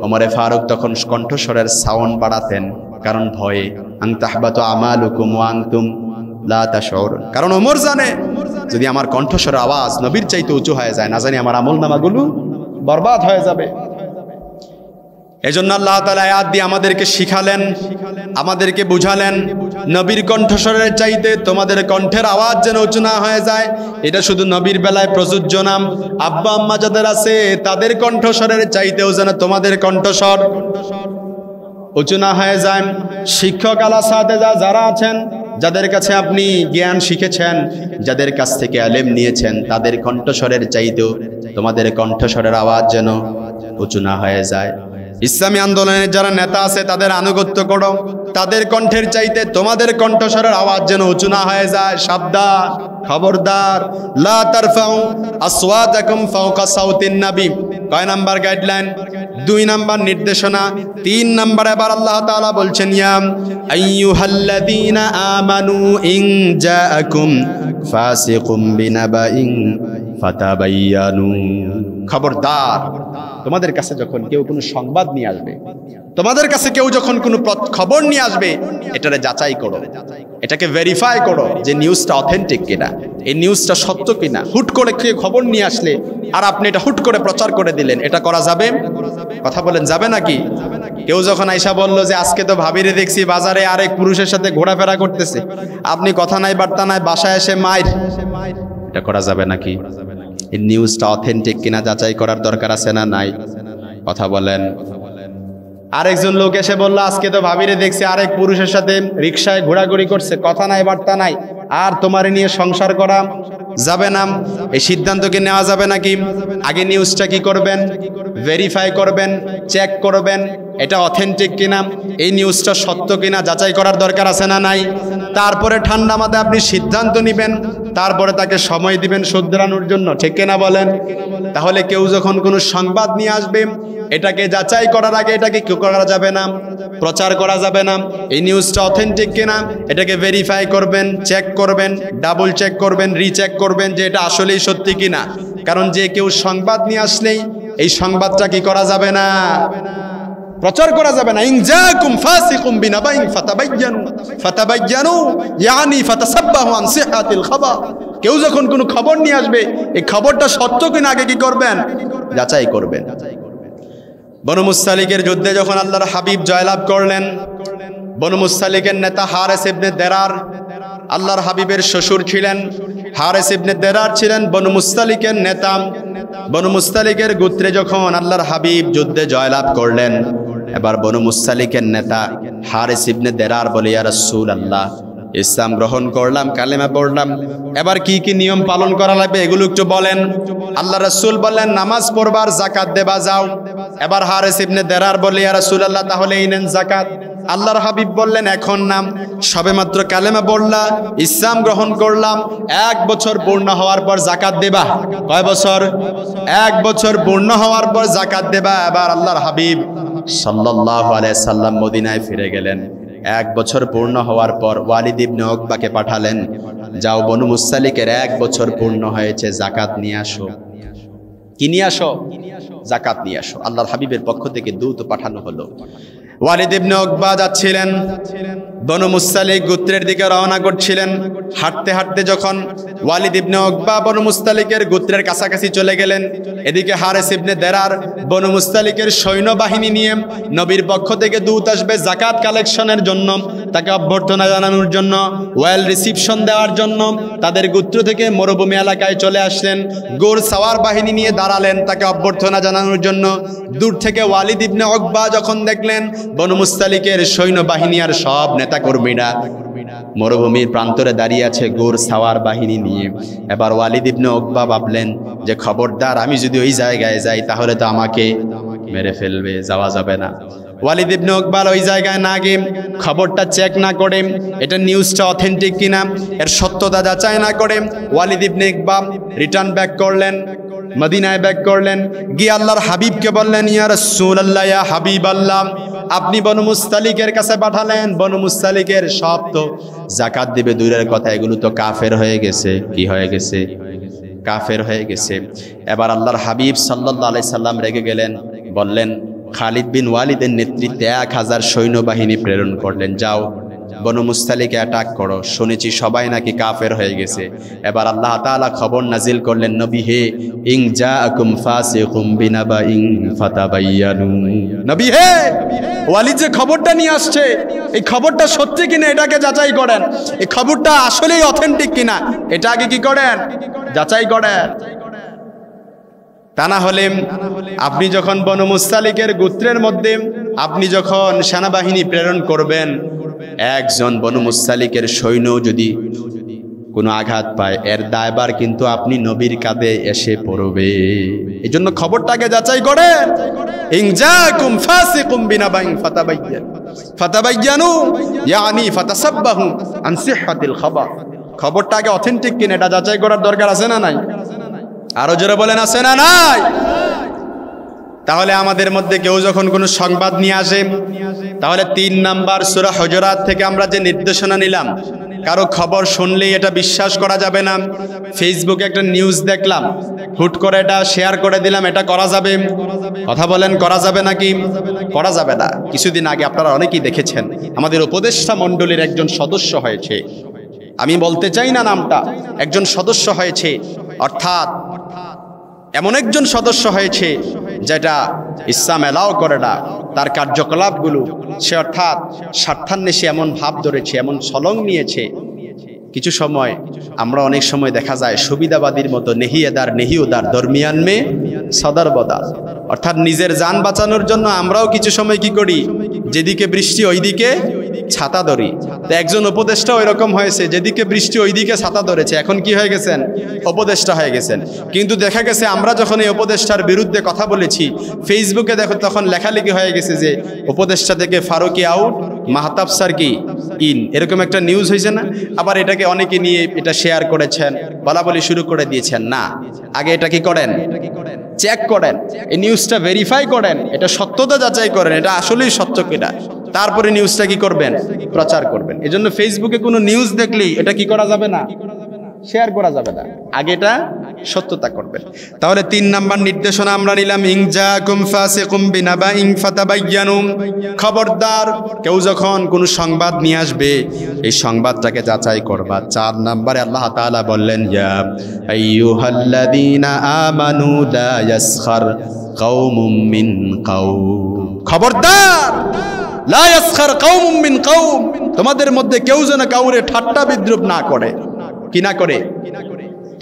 Speaker 1: ওমর ফারুক তখন কণ্ঠস্বরের সাউন্ড বাড়াতেন, কারণ ভয়ে। আন তাহবাতু আমালুকুম ওয়া আনতুম লা তাশউরুন, কারণ ওমর জানে যদি আমার কণ্ঠস্বরের আওয়াজ নবীর চাইতে উঁচু হয়ে যায়, না জানি আমার আমলনামাগুলো বরবাদ হয়ে যাবে। এজন্য আল্লাহ তাআলা আয়াত দিয়ে আমাদেরকে শিখালেন, আমাদেরকে বুঝালেন, নবীর কণ্ঠস্বরের চাইতে তোমাদের কণ্ঠের আওয়াজ যেন উঁচু না হয়ে যায়। এটা শুধু নবীর বেলায় প্রযোজ্য না, আব্বা আম্মা যাদের আছে তাদের কণ্ঠস্বরের চাইতেও যেন তোমাদের কণ্ঠস্বর উঁচু না হয়ে যায়। শিক্ষক আলাসাতে যারা আছেন, যাদের কাছে আপনি জ্ঞান শিখেছেন, যাদের কাছ থেকে আলেম নিয়েছেন, তাদের কণ্ঠস্বরের চাইতেও তোমাদের কণ্ঠস্বরের আওয়াজ যেন উঁচু না হয়ে যায়। ইসলামী আন্দোলনের যারা নেতা আছে তাদের আনুগত্য করো, তাদের কণ্ঠের চাইতে তোমাদের কণ্ঠস্বরের আওয়াজ যেন উঁচু না হয়ে যায়। সাবধান, খবরদার, লা তারফাউ আসওয়াতাকুম ফাওকা সাউতিন নবী। কয় নাম্বার গাইডলাইন? 2 নাম্বার নির্দেশনা। 3 নাম্বার এবার আল্লাহ তাআলা বলছেন, ইয়া আইয়ুহাল্লাযীনা আমানু ইন জাআকুম ফাসিকুম বিনাবাইন ফাতাবায়ানু, খবরদার তোমাদের কাছে যখন কেউ কোনো সংবাদ নিয়ে আসবে, তোমাদের কাছে কেউ যখন কোনো খবর নিয়ে আসবে, এটারে যাচাই করো, এটাকে ভেরিফাই করো যে নিউজটা অথেন্টিক কিনা, এই নিউজটা সত্য কিনা। হুট করে কেউ খবর নিয়ে আসলে আর আপনি এটা হুট করে প্রচার করে দিলেন, এটা করা যাবে? কথা বলেন, যাবে নাকি? কেউ যখন আইসা বলল যে আজকে তো ভাবিরে দেখছি বাজারে আরেক পুরুষের সাথে ঘোরাফেরা করতেছে, আপনি কথা নাই বার্তা নাই, বাসায় এসে মাইর, এটা করা যাবে নাকি? এই নিউজটা অথেন্টিক কিনা যাচাই করার দরকার আছে না নাই? কথা বলেন। আরেকজন লোক এসে বলল আজকে তো ভাবিরে দেখছি আরেক পুরুষের সাথে রিকশায় ঘোরাঘুরি করছে, কথা নাই বার্তা নাই, আর তোমারে নিয়ে সংসার করা যাবে না। এই সিদ্ধান্ত কি নেওয়া যাবে নাকি? আগে নিউজটা কি করবেন? ভেরিফাই করবেন, চেক করবেন, এটা অথেন্টিক কিনা, এই নিউজটা সত্য কিনা যাচাই করার দরকার আছে না নাই? তারপরে ঠান্ডা মাথায় আপনি সিদ্ধান্ত নেবেন, তারপরে তাকে সময় দিবেন শুধরানোর জন্য, ঠিক কিনা বলেন? তাহলে কেউ যখন কোনো সংবাদ নিয়ে আসবে, এটাকে যাচাই করার আগে এটাকে কি করা যাবে না, প্রচার করা যাবে না। এই নিউজটা অথেন্টিক কিনা এটাকে ভেরিফাই করবেন, চেক করবেন, ডাবল চেক করবেন, রিচেক করবেন যে এটা আসলেই সত্যি কিনা। কারণ যে কেউ সংবাদ নিয়ে আসলেই এই সংবাদটা কি করা যাবে না, প্রচার করা যাবে না। ইন জাকুম ফাসিকুম বিনাবাইন ফাতাবায়্যানু ইয়ানি ফাতাসাব্বাহু আন সিহাতিল খাবার। কেউ যখন কোনো খবর নিয়ে আসবে এই খবরটা সত্য কিনা আগে কি করবেন, যাচাই করবেন। বনু মুস্তালিকের যুদ্ধে যখন আল্লাহর হাবিব জয়লাভ করলেন, বনু মুস্তালিকের নেতা হারেস ইবনে দেরার, আল্লাহর হাবিবের শ্বশুর ছিলেন। হারেস ইবনে দেরার ছিলেন বনু মুস্তালিকের নেতা। বনু মুস্তালিকের গোত্রে যখন আল্লাহর হাবিব যুদ্ধে জয়লাভ করলেন, এবার বনু মুস্তালিকের নেতা হারেস ইবনে দেরার বলে, ইয়া রাসূলুল্লাহ, ইসলাম গ্রহণ করলাম, কালেমা পড়লাম, এবার কি কি নিয়ম পালন করা লাগবে এগুলো একটু বলেন। আল্লাহ রাসূল বললেন, নামাজ পড়বার, যাকাত দেবা যাও। এবার হারেস ইবনে দেরার বলে, ইয়া রাসূলুল্লাহ, তাহলে এই নেন যাকাত। আল্লাহর হাবিব বললেন, এখন নাম সবেমাত্র কালেমা পড়লা, ইসলাম গ্রহণ করলাম, 1 বছর পূর্ণ হওয়ার পর যাকাত দেবা। কয় বছর? 1 বছর পূর্ণ হওয়ার পর যাকাত দেবা। এবার আল্লাহর হাবিব সাল্লাল্লাহু আলাইহি সাল্লাম মদিনায় ফিরে গেলেন। 1 বছর পূর্ণ হওয়ার পর ওয়ালিদ ইবনে উকবাকে পাঠালেন, যাও বনু মুস্তালিকের 1 বছর পূর্ণ হয়েছে, যাকাত নিয়ে আসো। কি নিয়ে আসো? যাকাত নিয়ে আসো। আল্লাহর হাবিবের পক্ষ থেকে দূত পাঠানো হলো। ওয়ালিদ ইবনে উকবা যাচ্ছিলেন, বনু মুস্তালিক গোত্রের দিকে রওনা করছিলেন। হাঁটতে হাঁটতে যখন ওয়ালিদ ইবনে উকবা বনু মুস্তালিকের গোত্রের কাছাকাছি চলে গেলেন, এদিকে হারেস ইবনে দেরার বনু মুস্তালিকের সৈন্যবাহিনী নিয়ে নবীর পক্ষ থেকে দূত আসবে যাকাত কালেকশনের জন্য, তাকে অভ্যর্থনা জানানোর জন্য, ওয়েল রিসিপশন দেওয়ার জন্য তাদের গোত্র থেকে মরুভূমি এলাকায় চলে আসলেন। গোর সাওয়ার বাহিনী নিয়ে দাঁড়ালেন তাকে অভ্যর্থনা জানানোর জন্য। দূর থেকে ওয়ালিদ ইবনে উকবা যখন দেখলেন বনু মুস্তালিকের সৈন্যবাহিনী আর সব নেতাকর্মীরা মরুভূমির প্রান্তরে দাঁড়িয়ে আছে গোর সাওয়ার বাহিনী নিয়ে, এবার ওয়ালিদ ইবনে উকবা ভাবলেন যে খবরদার, আমি যদি ওই জায়গায় যাই তাহলে তো আমাকে মেরে ফেলবে, যাওয়া যাবে না। ওয়ালিদ ইবনে উকবা ওই জায়গায় না গিয়ে খবরটা চেক না করে, এটা নিউজটা অথেন্টিক কিনা এর সত্যতা যাচাই না করে, ওয়ালিদ ইবনে উকবা রিটার্ন ব্যাক করলেন, মদিনায় ব্যাক করলেন। গিয়ে আল্লাহর হাবিবকে বললেন, ইয়া রাসূলুল্লাহ, ইয়া হাবিবাল্লাহ, আপনি বনু মুস্তালিকের কাছে পাঠালেন, বনু মুস্তালিকের সব তো যাকাত দিবে দূরের কথা, এগুলো তো কাফের হয়ে গেছে। কি হয়ে গেছে? কাফের হয়ে গেছে। এবার আল্লাহর হাবিব সাল্লাল্লাহু আলাইহি সাল্লাম রেগে গেলেন, বললেন, খালিদ বিন ওয়ালিদের নেতৃত্বে 1000 সৈন্যবাহিনী প্রেরণ করলেন, যাও বনু মুস্তালিকে অ্যাটাক করো, শুনেছি সবাই নাকি কাফের হয়ে গেছে। এবার আল্লাহ তাআলা খবর নাজিল করলেন, নবী হে, ইন জাআকুম ফাসিকুম বিনাবাইন ফাতাবায়্যানু। নবী হে, ওয়ালিদ যে খবরটা নিয়ে আসছে এই খবরটা সত্যি কিনা এটাকে যাচাই করেন, এই খবরটা আসলেই অথেন্টিক কিনা এটা আগে কি করেন, যাচাই করেন। তা না হলে আপনি যখন বনু মুস্তালিকের গোত্রের মধ্যে আপনি যখন সেনাবাহিনী প্রেরণ করবেন, একজন বনু মুস্তালিকের সৈন্য যদি কোনো আঘাত পায়, এর দায়ভার কিন্তু আপনি নবীর কাঁধে এসে পড়বে। এই জন্য খবরটাকে যাচাই করেন। ইন জাকুম ফাসিকুম বিনাবাইন ফাতাবায়্যানু ইয়ানি ফাতাসাব্বাহু আন সিহাতিল খাবার। খবরটাকে অথেন্টিক কিনা এটা যাচাই করার দরকার আছে না নাই? আরো জোরে বলেন, আছে না নাই? তাহলে আমাদের মধ্যে কেউ যখন কোনো সংবাদ নিয়ে আসে, তাহলে 3 নাম্বার সূরা হুজুরাত থেকে আমরা যে নির্দেশনা নিলাম, কারো খবর শুনলেই এটা বিশ্বাস করা যাবে না। ফেসবুকে একটা নিউজ দেখলাম, হুট করে এটা শেয়ার করে দিলাম, এটা করা যাবে? কথা বলেন, করা যাবে নাকি? করা যাবে না। কিছুদিন আগে আপনারা অনেকেই দেখেছেন, আমাদের উপদেষ্টা মণ্ডলীর একজন সদস্য হয়েছে, আমি বলতে চাই না নামটা, একজন সদস্য হয়েছে, অর্থাৎ এমন একজন সদস্য হয়েছে যেটা ইসলাম এলাও করে না, তার কার্যকলাপগুলো সে অর্থাৎ স্বার্থান্বেষী এমন ভাব ধরেছে, এমন ছলং নিয়েছে। কিছু সময় আমরা অনেক সময় দেখা যায় সুবিধাবাদীর মতো নেহিয়েদার নেহিউদার দরমিয়ান মে সদর বদার, অর্থাৎ নিজের জান বাঁচানোর জন্য আমরাও কিছু সময় কি করি, যেদিকে বৃষ্টি ওইদিকে ছাতা ধরি। তো একজন উপদেষ্টা ওই রকম হয়েছে, যেদিকে বৃষ্টি ওইদিকে ছাতা ধরেছে, এখন কি হয়ে গেছেন? উপদেষ্টা হয়ে গেছেন। কিন্তু দেখা গেছে আমরা যখন এই উপদেষ্টার বিরুদ্ধে কথা বলেছি, ফেসবুকে দেখো তখন লেখালেখি হয়ে গেছে যে উপদেষ্টা থেকে ফারুকি আউট, মাহতাব স্যার কি ইন, এরকম একটা নিউজ হয়েছে না? আবার এটাকে অনেকে নিয়ে এটা শেয়ার করেছেন, বলাবলি শুরু করে দিয়েছেন। না, আগে এটা কি করেন? চেক করেন, এই নিউজটা ভেরিফাই করেন, এটা সত্যতা যাচাই করেন, এটা আসলেই সত্য কিনা, তারপরে নিউজটা কি করবেন? প্রচার করবেন। এজন্য ফেসবুকে কোনো নিউজ দেখলেই এটা কি করা যাবে না? শেয়ার করা যাবে না, আগে এটা সত্যতা করবেন। তাহলে 3 নাম্বার নির্দেশনা আমরা নিলাম, ইনজাকুম ফাসিকুম বিনাবাইন ফাতাবায়ানু, খবরদার কেউ যখন কোনো সংবাদ নিয়ে আসবে এই সংবাদটাকে যাচাই করবা। 4 নম্বরে আল্লাহ তাআলা বললেন, ইয়া আইয়ুহাল্লাযীনা আমানু লা ইয়াসখার কওমুম মিন কওম, খবরদার লা ইয়াসখার কওমুম মিন কওম, তোমাদের মধ্যে কেউ যেন কাউরে ঠাট্টা বিদ্রুপ না করে। কি না করে?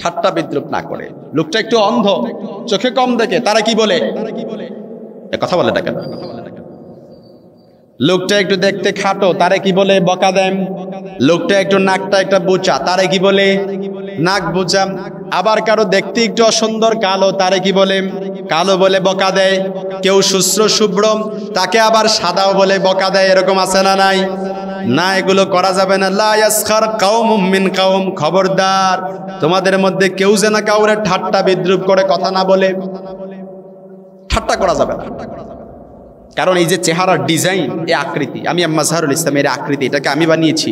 Speaker 1: ঠাট্টা বিদ্রুপ না করে। লোকটা একটু অন্ধ, চোখে কম দেখে, তারা কি বলে? কথা বলে না কেন? লোকটা একটু দেখতে খাটো, তারে কি বলে? বকা দেন। লোকটা একটু নাকটা একটা বোচা, তারে কি বলে? নাক বোচা। আবার কারো দেখতে একটু অসুন্দর কালো, তারে কি বলে? কালো বলে বকা দেয়। কেউ শুষ্র শুভ্র, তাকে আবার সাদাও বলে বকা দেয়। এরকম আছে না নাই? না, এগুলো করা যাবে না। লা ইয়াসখার কওমুম মিন কওম, খবরদার তোমাদের মধ্যে কেউ যেন কাউরে ঠাট্টা বিদ্রুপ করে কথা না বলে। ঠাট্টা করা যাবে না, কারণ এই যে চেহারার ডিজাইন, এই আকৃতি, আমি মাজহারুল ইসলামের আকৃতি, এটাকে আমি বানিয়েছি।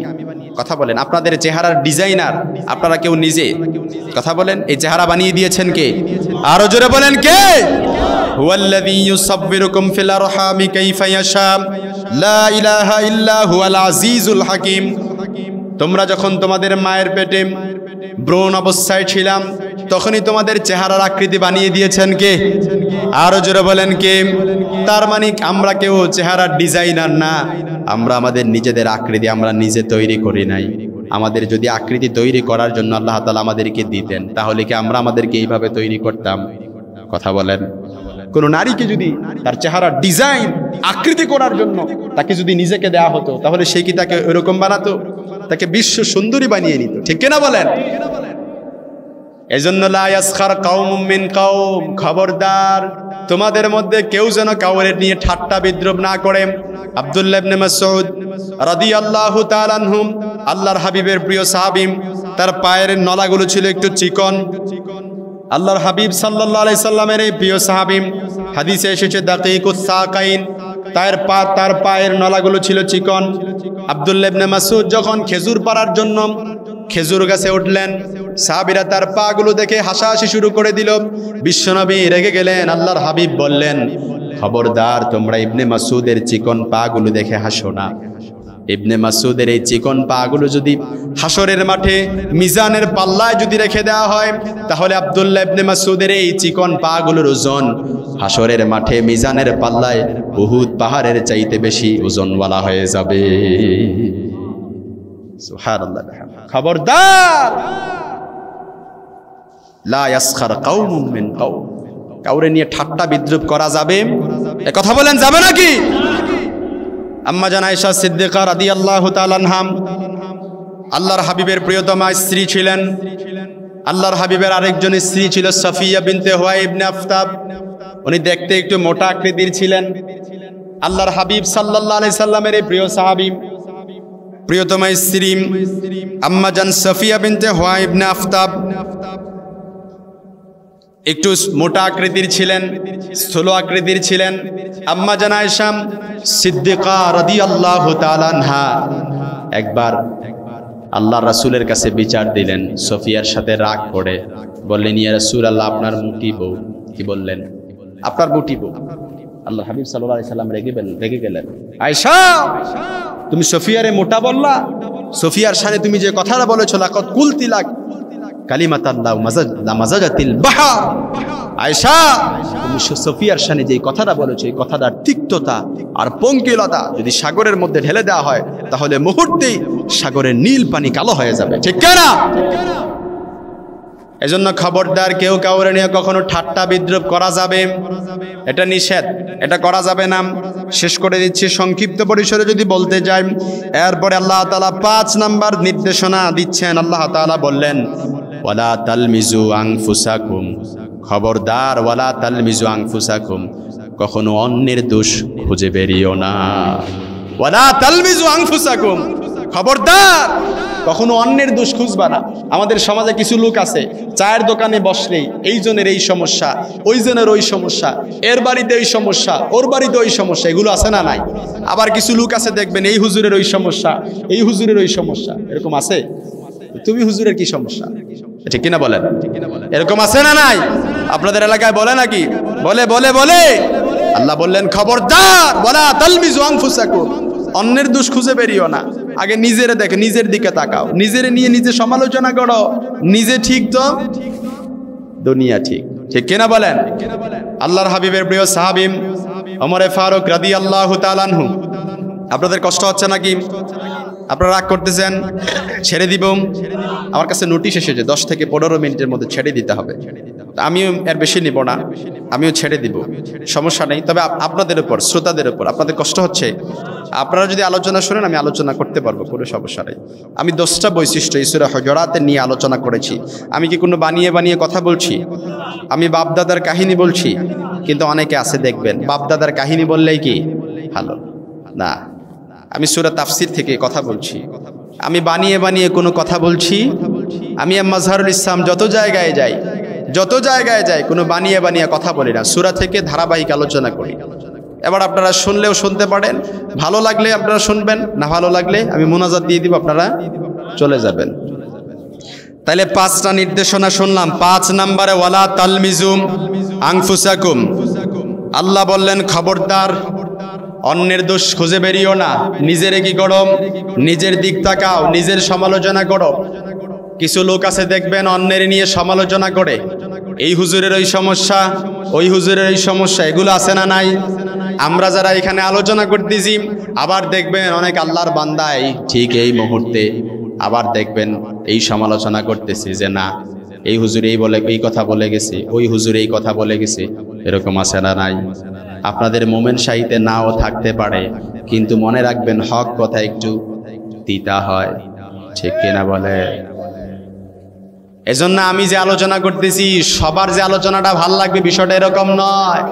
Speaker 1: কথা বলেন, আপনাদের চেহারার ডিজাইনার আপনারা কেউ নিজে? কথা বলেন, এই চেহারা বানিয়ে দিয়েছেন কে? আরো জোরে বলেন কে? হুয়াল্লাযী ইউসাব্বিরুকুম ফিল আরহামি কাইফা ইয়াশা, লা ইলাহা ইল্লা হুয়াল আজিজুল হাকিম। তোমরা যখন তোমাদের মায়ের পেটে ব্রণ অবস্থায় ছিলাম, তখনই তোমাদের চেহারার আকৃতি বানিয়ে দিয়েছেন কে? আরো জোরে বলেন কে? তার মানে আমরা কেউ চেহারার ডিজাইনার না, আমরা আমাদের নিজেদের আকৃতি আমরা নিজে তৈরি করি নাই। আমাদের যদি আকৃতি তৈরি করার জন্য আল্লাহ তাআলা আমাদেরকে দিতেন, তাহলে কি আমরা আমাদেরকে এইভাবে তৈরি করতাম? কথা বলেন। কোন নারীকে যদি তার চেহারার ডিজাইন আকৃতি করার জন্য তাকে যদি নিজেকে দেয়া হতো, তাহলে সে কি তাকে এরকম বানাতো? তাকে বিশ্ব সুন্দরী বানিয়ে নিত, ঠিক কিনা বলেন? এজন্য লা ইয়াসখার কওমুম মিন কওম, খবরদার তোমাদের মধ্যে কেউ যেন কাউরে নিয়ে ঠাট্টা বিদ্রুপ না করে। আব্দুল্লাহ ইবনে মাসউদ রাদিয়াল্লাহু তাআলা আনহু, আল্লাহর হাবিবের প্রিয় সাহাবী, তার পায়ের নলাগুলো ছিল একটু চিকন। আল্লাহর হাবিব সাল্লাল্লাহু আলাইহি সাল্লামের এই প্রিয় সাহাবী, হাদিসে এসেছে দাকিকুস সাকাইন, তার পায়ের নলাগুলো ছিল চিকন। আব্দুল্লাহ ইবনে মাসউদ যখন খেজুর পাড়ার জন্য খেজুর গাছে উঠলেন, সাহাবীরা তার পাগুলো দেখে হাসাহাসি শুরু করে দিল। বিশ্বনবী রেগে গেলেন। আল্লাহর হাবিব বললেন, খবরদার তোমরা ইবনে মাসউদের চিকন পাগুলো দেখে হাসো না। ইবনে মাসউদের এই চিকন পাগুলো যদি হাসরের মাঠে মিজানের পাল্লায় যদি রেখে দেওয়া হয়, তাহলে আব্দুল্লাহ ইবনে মাসউদের এই চিকন পাগুলোর ওজন হাসরের মাঠে মিজানের পাল্লায় উহুদ পাহাড়ের চাইতে বেশি ওজনওয়ালা হয়ে যাবে। সুবহানাল্লাহ। খবরদার লা ইয়াসখার কওমুম মিন কওম, কাউরে নিয়ে ঠাট্টা বিদ্রুপ করা যাবে? এ কথা বলেন, যাবে নাকি? আম্মা জান আয়েশা সিদ্দিকা রাদিয়াল্লাহু তাআলা আনহা আল্লাহর হাবিবের প্রিয়তমা স্ত্রী ছিলেন। আল্লাহর হাবিবের আরেকজন স্ত্রী ছিল সাফিয়া বিনতে হুয়াই ইবনে আফতাব। উনি দেখতে একটু মোটা আকৃতির ছিলেন। আল্লাহর হাবিব সাল্লাল্লাহু আলাইহি সাল্লামের এই প্রিয় সাহাবী, প্রিয়তমা স্ত্রী আম্মা জান সাফিয়া বিনতে হুয়াই ইবনে আফতাব একটু মোটা আকৃতির ছিলেন, স্থূল আকৃতির ছিলেন। আম্মা জান আয়েশা সিদ্দিকা রাদিয়াল্লাহু তাআলা আনহা একবার আল্লাহর রাসূলের কাছে বিচার দিলেন, সফিয়ার সাথে রাগ করে বললেন, ইয়া রাসূলুল্লাহ, আপনার মুটি বউ। কি বললেন? আপনার মুটি বউ। আল্লাহর হাবিব সাল্লাল্লাহু আলাইহি সাল্লাম রেগে গেলেন। আয়েশা, তুমি সফিয়ারে মোটা বললা? সফিয়ার শানে তুমি যে কথাটা বলেছো, লাকাদ কুলতি লাক কালিমাতাল্লাহ মাজাজাতিল বাহর। আয়েশা, তুমি সফিয়ার শানে যে কথাটা বলেছো, এই কথাটার তিক্ততা আর পঙ্কিলতা যদি সাগরের মধ্যে ঢেলে দেওয়া হয়, তাহলে মুহূর্তেই সাগরের নীল পানি কালো হয়ে যাবে, ঠিক না? এজন্য খবরদার কেউ কাউরে নিয়ে কখনো ঠাট্টা বিদ্রুপ করা যাবে, এটা নিষেধ, এটা করা যাবে না। শেষ করে দিচ্ছি সংক্ষিপ্ত পরিসরে যদি বলতে যাই। এরপরে আল্লাহ তাআলা 5 নাম্বার নির্দেশনা দিচ্ছেন। আল্লাহ তাআলা বললেন, ওয়ালা তালমিজু আনফুসাকুম, খবরদার ওয়ালা তালমিজু আনফুসাকুম, কখনো অন্যের দোষ খুঁজে বেরিও না। ওয়ালা তালমিজু আনফুসাকুম, খবরদার কখনো অন্যের দোষ খুঁজবা না। আমাদের সমাজে কিছু লোক আছে, চায়ের দোকানে বসলেই এই জনের এই সমস্যা, ওই জনের ওই সমস্যা, এর বাড়িতে এই সমস্যা, ওর বাড়িতে ওই সমস্যা, এগুলো আছে না নাই? আবার কিছু লোক আছে দেখবেন এই হুজুরের ওই সমস্যা, এই হুজুরের ওই সমস্যা, এরকম আছে? তুমি হুজুরের কি সমস্যা, ঠিক কিনা বলেন? এরকম আছে না নাই? আপনাদের এলাকায় বলে নাকি? বলে বলে বলে আল্লাহ বললেন, খবরদার ওয়ালা তালমিজু আনফুসাকুম, অন্যের দোষ খুঁজে বেরিও না। আগে নিজেরে দেখে, নিজের দিকে তাকাও, নিজেরে নিয়ে নিজে সমালোচনা করো। নিজে ঠিক তো দুনিয়া ঠিক, ঠিক কিনা বলেন? আল্লাহর হাবিবের প্রিয় সাহাবী ওমর ফারুক রাদিয়াল্লাহু তাআলা আনহু, আপনাদের কষ্ট হচ্ছে নাকি? আপনারা রাগ করতেছেন? ছেড়ে দিব? আমার কাছে নোটিশ এসেছে 10 থেকে 15 মিনিটের মধ্যে ছেড়ে দিতে হবে। আমিও এর বেশি নিব না, আমিও ছেড়ে দিব, সমস্যা নেই। তবে আপনাদের উপর, শ্রোতাদের উপর, আপনাদের কষ্ট হচ্ছে, আপনারা যদি আলোচনা শুনেন আমি আলোচনা করতে পারবো, কোনো সমস্যা নেই। আমি 10টা বৈশিষ্ট্য এই সূরা হুজুরাতে নিয়ে আলোচনা করেছি। আমি কি কোনো বানিয়ে বানিয়ে কথা বলছি? আমি বাপদাদার কাহিনী বলছি? কিন্তু অনেকে আছে দেখবেন বাপদাদার কাহিনী বললেই কি ভালো না। আমি সূরা তাফসীর থেকে কথা বলছি, আমি বানিয়ে বানিয়ে কোনো কথা বলছি? আমি মাজহারুল ইসলাম যত জায়গায় যাই কোনো বানিয়ে বানিয়ে কথা বলি না, সূরা থেকে ধারাবাহিক আলোচনা করি। এবার আপনারা শুনলেও শুনতে পারেন, ভালো লাগলে আপনারা শুনবেন, না ভালো লাগলে আমি মুনাজাত দিয়ে দিব, আপনারা চলে যাবেন। তাহলে 5টা নির্দেশনা শুনলাম। 5 নম্বরে ওয়ালা তালমিজুম আনফুসাকুম, আল্লাহ বললেন খবরদার অন্যের দোষ খুঁজে বেরিও না, নিজের কি করো, নিজের দিক তাকাও, নিজের সমালোচনা করো। কিছু লোক আছে দেখবেন অন্যের নিয়ে সমালোচনা করে, এই হুজুরের ওই সমস্যা, ওই হুজুরের ওই সমস্যা, এগুলো আছে না নাই? আমরা যারা এখানে আলোচনা করতেছি, আবার দেখবেন অনেক আল্লাহর বান্দাই ঠিক এই মুহূর্তে আবার দেখবেন এই সমালোচনা করতেছি যে না এই হুজুর এই বলে, এই কথা বলে গেছে, ওই হুজুর এই কথা বলে গেছে, এরকম আছে না নাই? আপনাদের মোমেন শাহিতে নাও থাকতে পারে, কিন্তু মনে রাখবেন হক কথা একটু তিতা হয়, ঠিক কিনা বলে? এজন্য আমি যে আলোচনা করতেছি সবার যে আলোচনাটা ভাল লাগবে বিষয়টা এরকম নয়।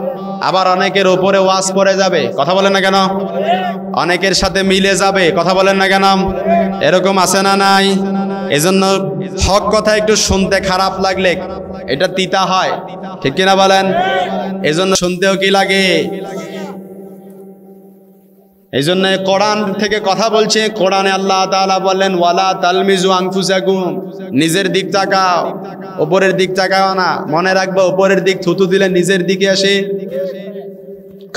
Speaker 1: আবার অনেকের ওপরে ওয়াজ পড়ে যাবে, কথা বলেন না কেন? অনেকের সাথে মিলে যাবে, কথা বলেন না কেন? এরকম আছে না নাই? এজন্য হক কথা একটু শুনতে খারাপ লাগলে এটা তিতা হয়, ঠিক কিনা বলেন? এজন্য শুনতেও কি লাগে? এই জন্য কোরআন থেকে কথা বলছে, কোরআনে আল্লাহ তাআলা বললেন ওয়ালা তালমিজু আনফুসাকুম, নিজের দিক তাকাও, উপরের দিক তাকাও না। মনে রাখবে উপরের দিক থুতু দিলে নিজের দিকে আসে।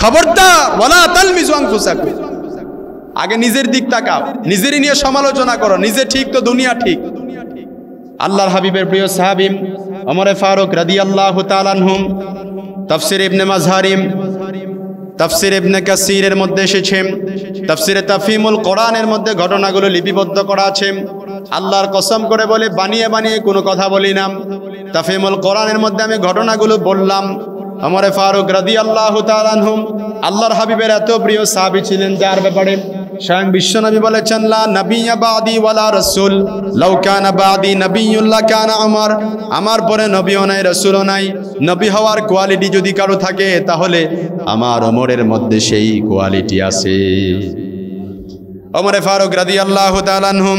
Speaker 1: খবরদার ওয়ালা তালমিজু আনফুসাকুম, আগে নিজের দিক তাকাও, নিজেরই নিয়ে সমালোচনা করো, নিজে ঠিক তো দুনিয়া ঠিক। আল্লাহর হাবিবের প্রিয় সাহাবী ওমর ফারুক রাদিয়াল্লাহু তাআলা আনহু, তাফসীর ইবনে মাজহারিম, তাফসীর ইবনে কাসীরের মধ্যে এসেছে, তাফসীরে তাফহিমুল কোরআনের মধ্যে ঘটনাগুলো লিপিবদ্ধ করা আছে। আল্লাহর কসম করে বলে বানিয়ে বানিয়ে কোনো কথা বলি না। তাফহিমুল কোরআনের মধ্যে আমি ঘটনাগুলো বললাম। ওমর ফারুক রাদিয়াল্লাহু তাআলা আনহু আল্লাহর হাবিবের এত প্রিয় সাহাবী ছিলেন যার ব্যাপারে স্বয়ং বিশ্বনবী বলেছেন লা নাবিয়্যা বাদি ওয়ালা রাসূল লাউ কানা বাদি নাবিয়্যুন লাকানা উমর, আমার পরে নবীও নাই রাসূলও নাই, নবী হওয়ার কোয়ালিটি যদি কারো থাকে তাহলে আমার ওমরের মধ্যে সেই কোয়ালিটি আছে। ওমর ফারুক রাদিয়াল্লাহু তাআলা আনহু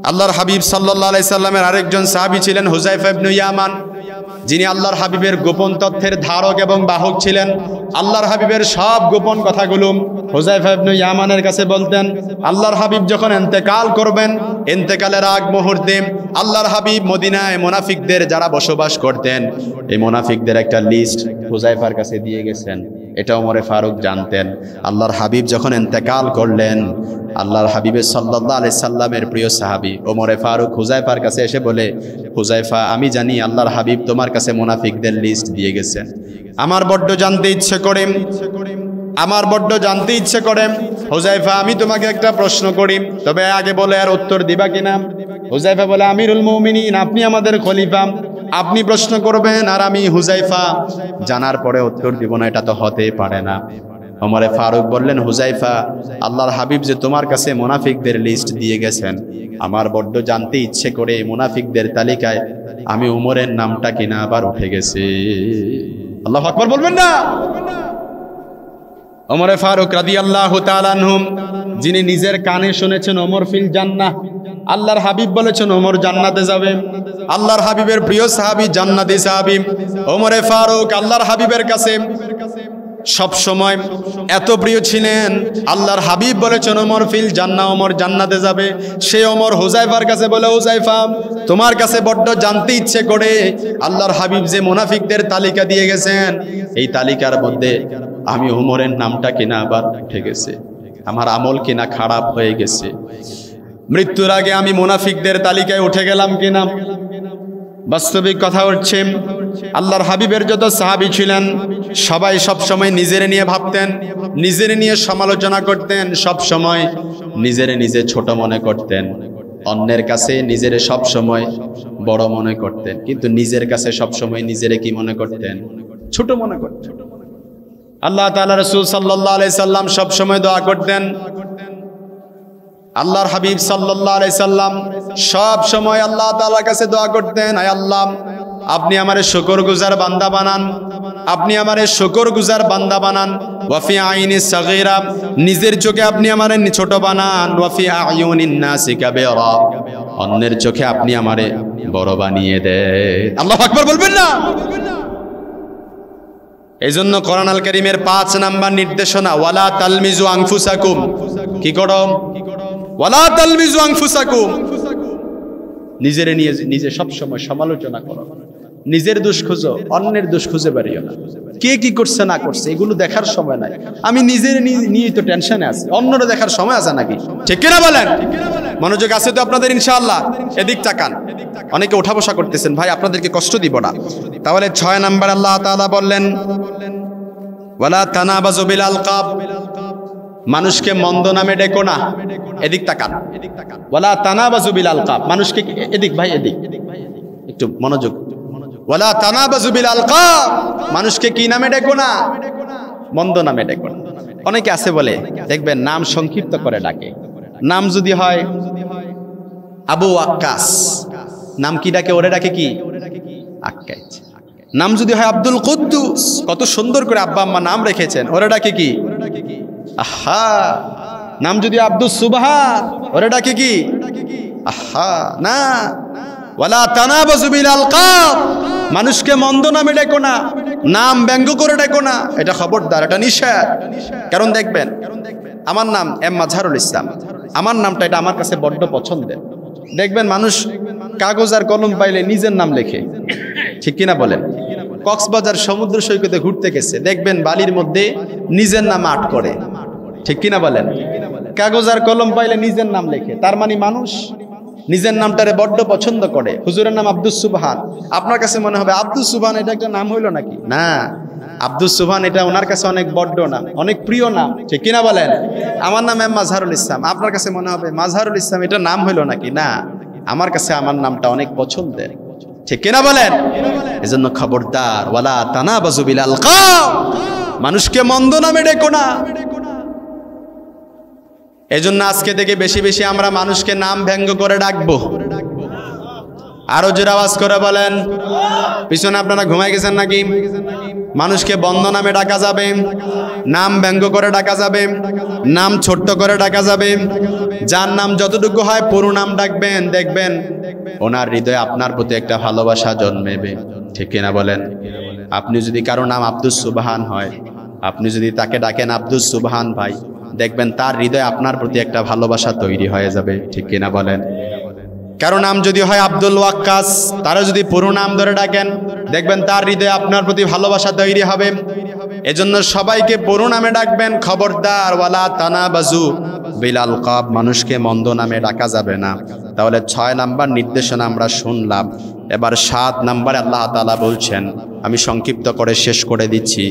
Speaker 1: আল্লাহর হাবিব সাল্লাল্লাহু আলাইহি সাল্লামের আরেকজন সাহাবী ছিলেন হুযায়ফা ইবনে ইয়ামান, যিনি আল্লাহর হাবিবের গোপন তথ্যের ধারক এবং বাহক ছিলেন। আল্লাহর হাবিবের সব গোপন কথাগুলো হুযায়ফা ইবনে ইয়ামানের কাছে বলতেন। আল্লাহর হাবিব যখন ইন্তেকাল করবেন, ইন্তেকালের আগ মুহূর্তে আল্লাহর হাবিব মদিনায় মুনাফিকদের যারা বসবাস করতেন এই মুনাফিকদের একটা লিস্ট হুযায়ফার কাছে দিয়ে গেছেন। এটা ওমর ফারুক জানতেন। আল্লাহর হাবিব যখন ইন্তেকাল করলেন, আল্লাহর হাবিবের সাল্লাল্লাহু আলাইহি সাল্লামের প্রিয় সাহাবী ওমর ফারুক হুযায়ফার কাছে এসে বলে, হুযায়ফা আমি জানি আল্লাহর হাবিব তোমার কাছে মুনাফিকদের লিস্ট দিয়ে গেছেন, আমার বড্ড জানতে ইচ্ছে করে, হুযায়ফা আমি তোমাকে একটা প্রশ্ন করি, তবে আগে বলে আর উত্তর দিবা কিনা? হুযায়ফা বলে, আমিরুল মুমিনিন, আপনি আমাদের খলিফা, আপনি প্রশ্ন করবেন আর আমি হুযায়ফা জানার পরে উত্তর দিব না, এটা তো হতেই পারে না। ওমরে ফারুক বললেন, হুযায়ফা, আল্লাহর হাবিব যে তোমার কাছে মুনাফিকদের লিস্ট দিয়ে গেছেন, আমার বড্ড জানতে ইচ্ছে করে মুনাফিকদের তালিকায় আমি উমরের নামটা কিনা আবার উঠে গেছে। আল্লাহু আকবার বলবেন না? ওমরে ফারুক রাদিয়াল্লাহু তাআলা আনহু, যিনি নিজের কানে শুনেছেন ওমর ফিল জান্নাহ, আল্লাহর হাবিব বলেছেন ওমর জান্নাতে যাবে, আল্লাহর হাবিবের প্রিয় সাহাবী, জান্নাতি সাহাবী ওমরে ফারুক আল্লাহর হাবিবের কাছে সব সময় এত প্রিয় ছিলেন। আল্লাহর হাবিব বলেছেন ওমর ফিল জান্নাহ, ওমর জান্নাতে যাবে। সে ওমর হুযায়ফার কাছে বলে, হুযায়ফা, তোমার কাছে বড্ড জানতে ইচ্ছে করে আল্লাহর হাবিব যে মুনাফিকদের তালিকা দিয়ে গেছেন, এই তালিকার মধ্যে আমি ওমরের নামটা কিনা আবার উঠে গেছে, আমার আমল কিনা খারাপ হয়ে গেছে, মৃত্যুর আগে আমি মুনাফিকদের তালিকায় উঠে গেলাম কিনা। বাস্তবিক কথা হচ্ছে, আল্লাহর হাবিবের যত সাহাবী ছিলেন সবাই সব সময় নিজের নিয়ে ভাবতেন, নিজের নিয়ে সমালোচনা করতেন, সব সময় নিজের নিজে ছোট মনে করতেন, অন্যের কাছে নিজের সব সময় বড় মনে করতেন, কিন্তু নিজের কাছে সব সময় নিজের কি মনে করতেন? ছোট মনে করতেন। আল্লাহ তাআলা রাসূল সাল্লাল্লাহু আলাইহি সাল্লাম সব সময় দোয়া করতেন, আল্লাহর হাবিব সাল্লাল্লাহু আলাইহি সাল্লাম সব সময় আল্লাহ তাআলার কাছে দোয়া করতেন, আয় আল্লাহ, আপনি আমারে শুকরগুজার বান্দা বানান, আপনি আমারে শুকরগুজার বান্দা বানান। ওয়াফি আইনি সাগীরা, নিজের চোখে আপনি আমারে ছোট বানান। ওয়াফি আয়ুনিন নাসি কাবীরা, অন্যের চোখে আপনি আমারে বড় বানিয়ে দেন। আল্লাহু আকবার বলবেন না? এই জন্য কোরআন আল কারীমের 5 নাম্বার নির্দেশনা, ওয়ালা তালমিজু আনফুসাকুম, কি করো? ওয়ালা তালমিজু আনফুসাকুম, নিজের নিয়ে নিজে সব সময় সমালোচনা করো, নিজের দোষ খুঁজো, অন্যের দোষ খুঁজে বেরিও না। কে কি করছে না করছে এগুলো দেখার সময় নাই, আমি নিজের নিয়ে তো টেনশনে আছি, অন্যরা দেখার সময় আছে নাকি? ঠিক কিনা বলেন? মনোযোগ আছে তো আপনাদের ইনশাআল্লাহ? এদিক তাকান। অনেকে ওঠা বসা করতেছেন, ভাই আপনাদেরকে কষ্ট দিব না। তাহলে 6 নাম্বার আল্লাহ তাআলা বললেন, ওয়ালা তানাবাজু বিল আলকাব, মানুষকে মন্দ নামে ডেকো না। এদিক তাকান। ওয়ালা তানাবাজু বিল আলকাব, মানুষকে এদিক, ভাই এদিক একটু মনোযোগ। ওয়ালা তানাবাজু বিল আলকাব, মানুষকে কি নামে ডেকো না? মন্দ নামে ডেকো না। অনেকে আছে বলে, দেখবেন নাম সংক্ষিপ্ত করে ডাকে। নাম যদি হয় আবু ওয়াক্কাস, নাম কি ডাকে? ওরে ডাকে কি? আক্কাইচ। নাম যদি হয় আব্দুল কুদ্দুস, কত সুন্দর করে আব্বা আম্মা নাম রেখেছেন, ওরে ডাকে কি? আহা। নাম যদি আব্দুস সুবহান, ওরে ডাকে কি? আহা। না, ওয়ালা তানাবাজু বিল আলকাব, মানুষকে মন্দ নামে ডেকো না, নাম ব্যঙ্গ করে ডেকো না, এটা খবরদার, এটা নিষেধ। কারণ দেখবেন, আমার নাম এম মাজহারুল ইসলাম, আমার নামটা এটা আমার কাছে বড্ড পছন্দের। দেখবেন মানুষ কাগজ আর কলম পাইলে নিজের নাম লেখে, ঠিক কিনা বলেন? কক্সবাজার সমুদ্র সৈকতে ঘুরতে গেছে, দেখবেন বালির মধ্যে নিজের নাম আর্ট করে, ঠিক কিনা বলেন? কাগজ আর কলম পাইলে নিজের নাম লেখে, তার মানে মানুষ নিজের নামটারে বড্ড পছন্দ করে। হুজুরের নাম আব্দুস সুবহান, আপনার কাছে মনে হবে আব্দুস সুবহান এটা একটা নাম হইল নাকি? না, আব্দুস সুবহান এটা ওনার কাছে অনেক বড্ড নাম, অনেক প্রিয় নাম, ঠিক কিনা বলেন? আমার নাম এম মাজহারুল ইসলাম, আপনার কাছে মনে হবে মাজহারুল ইসলাম এটা নাম হইল নাকি? না, আমার কাছে আমার নামটা অনেক পছন্দের, ঠিক কিনা বলেন? এজন্য খবরদার, ওয়ালা তানাবাজু বিল আলকাব, মানুষকে মন্দ নামে ডেকো না। এজন্য আজকে থেকে বেশি বেশি আমরা মানুষকে নাম ব্যঙ্গ করে ডাকবো। আরো জোরে আওয়াজ করে বলেন। পিছনে আপনারা ঘুমাই গেছেন নাকি? মানুষকে বন্ধ নামে ডাকা যাবে, নাম ব্যঙ্গ করে ডাকা যাবে, নাম ছোট্ট করে ডাকা যাবে। যার নাম যতটুকু হয় পুরো নাম ডাকবেন, দেখবেন ওনার হৃদয়ে আপনার প্রতি একটা ভালোবাসা জন্মেবে, ঠিক কিনা বলেন? আপনি যদি কারো নাম আব্দুস সুবহান হয়, আপনি যদি তাকে ডাকেন আব্দুস সুবহান ভাই, দেখবেন তার হৃদয়ে আপনার প্রতি একটা ভালোবাসা তৈরি হয়ে যাবে, ঠিক কিনা বলেন? কারো নাম যদি হয় আব্দুল ওয়াক্কাস, তারা যদি পুরো নাম ধরে ডাকেন, দেখবেন তার হৃদয়ে আপনার প্রতি ভালোবাসা তৈরি হবে। এজন্য সবাইকে পুরো নামে ডাকবেন, খবরদার, ওয়ালা তানাবাজু বিল আলকাব, মানুষকে মন্দ নামে ডাকা যাবে না। তাহলে 6 নাম্বার নির্দেশনা আমরা শুনলাম। এবার 7 নাম্বারে আল্লাহ তাআলা বলছেন, আমি সংক্ষিপ্ত করে শেষ করে দিচ্ছি,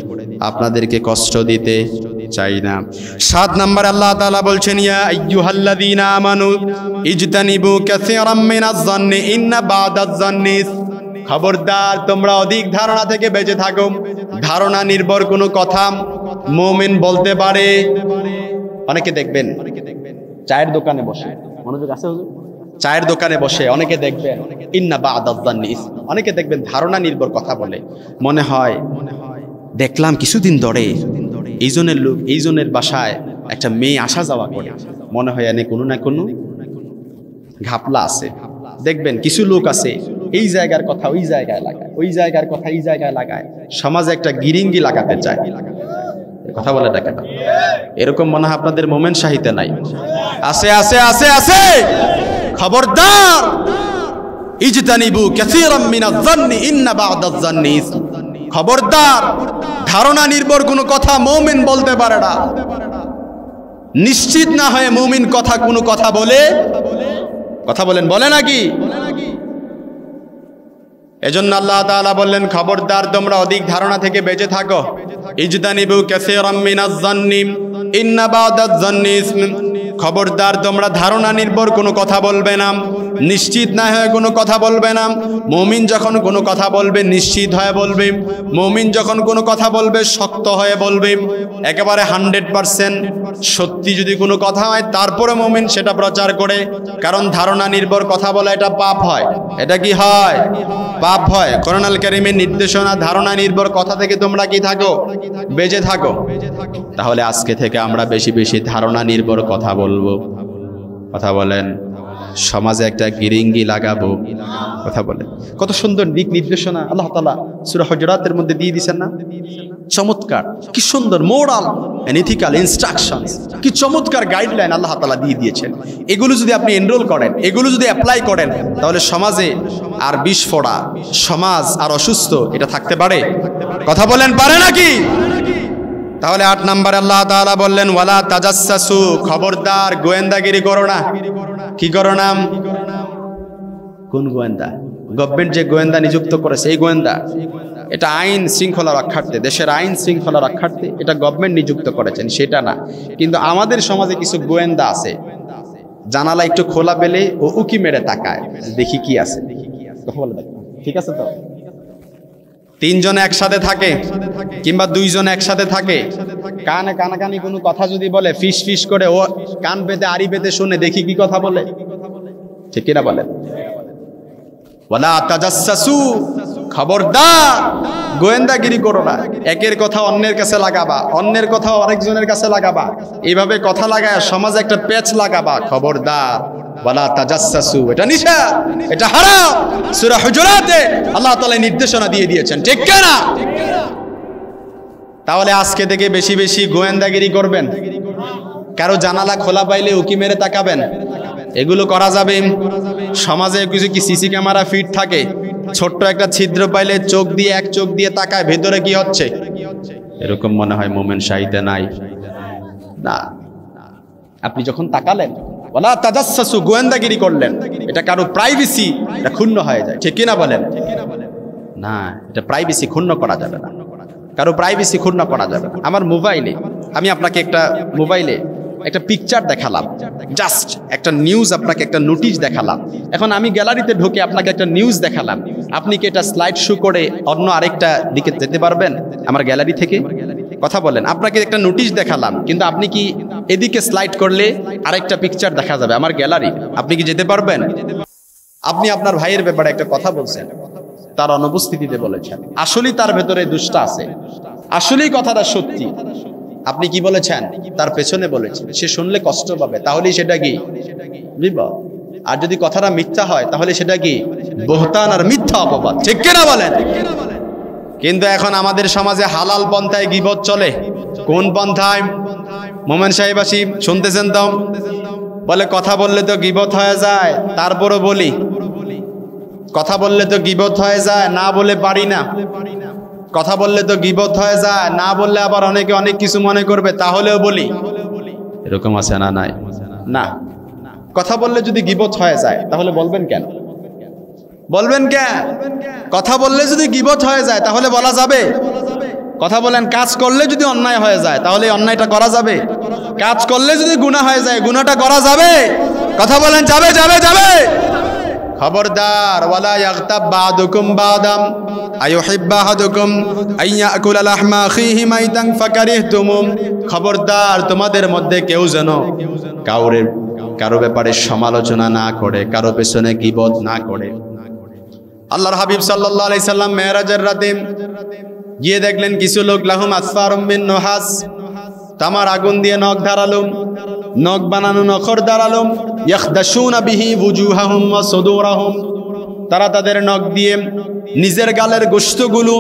Speaker 1: আপনাদেরকে কষ্ট দিতে চাই না। 7 নম্বর আল্লাহ তাআলা বলছেন ইয়া আইয়ুহাল্লাযীনা আমানু ইজতানিবু কাসীরাম মিনাজ যান্নি ইন্না বা'দাজ যান্নি, খবরদার তোমরা অধিক ধারণা থেকে বেঁচে থাকো। ধারণা নির্ভর কোনো কথা মুমিন বলতে পারে। অনেকে দেখবেন চায়ের দোকানে বসে, মনোযোগ আছে হুজুর, চায়ের দোকানে বসে অনেকে দেখবেন ইন্না বা'দাজ যান্নি, অনেকে দেখবেন ধারণা নির্ভর কথা বলে। মনে হয় দেখলাম কিছুদিন ধরে এইজনের বাসায় একটা মেয়ে আসা যাওয়া করে, মনে হয় এনে কোনো না কোনো ঘাপলা আছে। দেখবেন কিছু লোক আছে এই জায়গার কথা ওই জায়গায় লাগায়, ওই জায়গার কথা এই জায়গায় লাগায়, সমাজে একটা গিরিঙ্গি লাগাতে চায়। কথা বলে দেখেন, এরকম মনে হয় আপনাদের মোমেন সাহিত্যে নাই? আছে আছে আছে আছে। খবরদার, ইজতানিবু কাসীরাম মিনাজ যান্নি ইন্না বা'দাজ যান্নি, খবরদার ধারণা নির্ভর কোনো কথা মুমিন বলতে পারে না। নিশ্চিত না হয়ে মুমিন কোনো কথা বলে, কথা বলেন, বলে নাকি? এজন্য আল্লাহ তাআলা বললেন খবরদার তোমরা অধিক ধারণা থেকে বেঁচে থাকো। ইজতানিবু কাসীরাম মিনাজ যান্নি ইন্না বা'দাজ যান্নি, খবরদার তোমরা ধারণা নির্ভর কোনো কথা বলবে না, নিশ্চিত না হয়ে কোনো কথা বলবে না। মুমিন যখন কোনো কথা বলবে নিশ্চিত হয়ে বলবে, মুমিন যখন কোনো কথা বলবে শক্ত হয়ে বলবে, একেবারে 100% সত্যি যদি কোনো কথা হয় তারপরে মুমিন সেটা প্রচার করে। কারণ ধারণা নির্ভর কথা বলা এটা পাপ হয়। এটা কি হয়? পাপ হয়। কোরআনুল কারীমের নির্দেশনা ধারণা নির্ভর কথা থেকে তোমরা কি থাকো? বেঁচে থাকো। তাহলে আজকে থেকে আমরা বেশি বেশি ধারণা নির্ভর কথা বলবো। কথা বলেন, সমাজে একটা গিরিঙ্গি লাগাবো। কথা বলেন, কত সুন্দর দিক নির্দেশনা আল্লাহ তাআলা সূরা হুজুরাতের মধ্যে দিয়ে দিয়েছেন না? চমৎকার, কি সুন্দর মোরাল এন্ড ইথিক্যাল ইনস্ট্রাকশনস, কি চমৎকার গাইডলাইন আল্লাহ তাআলা দিয়ে দিয়েছেন। এগুলো যদি আপনি এনরোল করেন, এগুলো যদি অ্যাপ্লাই করেন, তাহলে সমাজে আর বিস্ফোরা, সমাজ আর অসুস্থ এটা থাকতে পারে? কথা বলেন, পারে নাকি? তাহলে 8 নম্বরে আল্লাহ তাআলা বললেন ওয়ালা তাজাসসু, খবরদার গোয়েন্দাগিরি করো না। কি করো না? কোন গোয়েন্দা? গভর্নমেন্ট যে গোয়েন্দা নিযুক্ত করেছে এই গোয়েন্দা, এটা আইন শৃঙ্খলা রক্ষার্থে, দেশের আইন শৃঙ্খলা রক্ষার্থে এটা গভর্নমেন্ট নিযুক্ত করেছেন, সেটা না। কিন্তু আমাদের সমাজে কিছু গোয়েন্দা আছে, জানালা একটু খোলা পেলে ও উকি মেরে তাকায়, দেখি কি আছে। ঠিক আছে তো? 3 জন একসাথে থাকে কিংবা 2 জন একসাথে থাকে, কানে কানাকানি কোনো কথা যদি বলে, ফিস ফিস করে ও কান পেতে আড়ি পেতে শুনে, দেখি কি কথা বলে। ঠিক কিনা বলেন? ওয়ালা তাজাসসু, খবরদার গোয়েন্দাগিরি করো না। একের কথা অন্যের কাছে লাগাবা, অন্যের কথা আরেকজনের কাছে লাগাবা, এইভাবে কথা লাগায় সমাজে একটা পেচ লাগাবা। খবরদার, ওয়ালা তাজাসসু, এটা নিষেধ, এটা হারাম। সূরা হুজুরাতে আল্লাহ তাআলা নির্দেশনা দিয়ে দিয়েছেন, ঠিক না? তাহলে আজকে থেকে বেশি বেশি গোয়েন্দাগিরি করবেন। কারো জানালা খোলা পাইলে উকি মেরে তাকাবেন, এগুলো করা যাবে? সমাজে কিছু কি সিসি ক্যামেরা ফিট থাকে, ছোট্ট একটা ছিদ্র পাইলে চোখ দিয়ে এক চোখ দিয়ে তাকায় ভেতরে কি হচ্ছে, এরকম মনে হয় মোমেন সাহিত্যে নাই না। আপনি যখন তাকালেন, ওয়ালা তাজাসসু, গোয়েন্দাগিরি করলেন, এটা কারো প্রাইভেসি এটা ক্ষুণ্ণ হয়ে যায়। ঠিক কিনা বলেন? না, এটা প্রাইভেসি ক্ষুণ্ণ করা যাবে না, কারো প্রাইভেসি ক্ষুণ্ণ করা যাবে না। আমার মোবাইলে আমি আপনাকে একটা মোবাইলে একটা পিকচার দেখালাম, জাস্ট একটা নিউজ, আপনাকে একটা নোটিশ দেখালাম। এখন আমি গ্যালারিতে ঢুকে আপনাকে একটা নিউজ দেখালাম, আপনি কি এটা স্লাইড শো করে অন্য আরেকটা দিকে যেতে পারবেন আমার গ্যালারি থেকে? কথা বলেন, আপনাকে একটা নোটিশ দেখালাম, কিন্তু আপনি কি এদিকে স্লাইড করলে আরেকটা পিকচার দেখা যাবে আমার গ্যালারি, আপনি কি যেতে পারবেন? আপনি আপনার ভাইয়ের ব্যাপারে একটা কথা বলছেন, তার অনুপস্থিতিতে বলেছেন, আসলেই তার ভেতরে দুষ্টা আছে, আসলেই কথাটা সত্যি, আপনি কি বলেছেন? তার পেছনে বলেছেন, সে শুনলে কষ্ট পাবে, তাহলে সেটা কি বিপদ। আর যদি কথাটা মিথ্যা হয় তাহলে সেটা কি বহতান আর মিথ্যা অপবাদ। ঠিক কিনা বলেন? কিন্তু এখন আমাদের সমাজে হালাল পন্থায় গীবত চলে। কোন পন্থায়? মোমেন সাহেব আসি শুনতেছেন তো? বলে কথা বললে তো গীবত হয়ে যায়, তারপরও বলি। কথা বললে তো গীবত হয়ে যায়, না বলে পারি না। কথা বললে তো গীবত হয়ে যায়, না বললে আবার অনেকে অনেক কিছু মনে করবে, তাহলেও বলি। এরকম আছে না? নাই না। কথা বললে যদি গীবত হয়ে যায় তাহলে বলবেন কেন? বলবেন কেন? কথা বললে যদি গীবত হয়ে যায় তাহলে বলা যাবে? কথা বলেন, কাজ করলে যদি অন্যায় হয়ে যায় তাহলে এই অন্যায়টা করা যাবে? কাজ করলে যদি গুনাহ হয়ে যায় গুনাহটা করা যাবে? কথা বলেন, যাবে যাবে যাবে? খবরদার, ওয়ালা ইয়াগতাব বাদুকুম বাদাম আইয়ুহিব্বু আহাদুকুম আইয়াকুলা লাহমা আখিহি মাইতান ফাকারিহতুমুম। খবরদার, তোমাদের মধ্যে কেউ যেন কারো ব্যাপারে সমালোচনা না করে, কারো পেছনে গীবত না করে। আল্লাহর হাবিব সাল্লাল্লাহু আলাইহি সাল্লাম মেরাজের রাতে গিয়ে দেখলেন কিছু লোক লাহুম আসফারুম মিন নুহাস, তামার আগুন দিয়ে নখ ধারালো, নখ বানানো নখর ধারালো, ইয়াখদাশুনা বিহি বুজুহাহুম ওয়া সুদুরাহুম। তারা তাদের নখ দিয়ে নিজের গালের গোশতগুলো,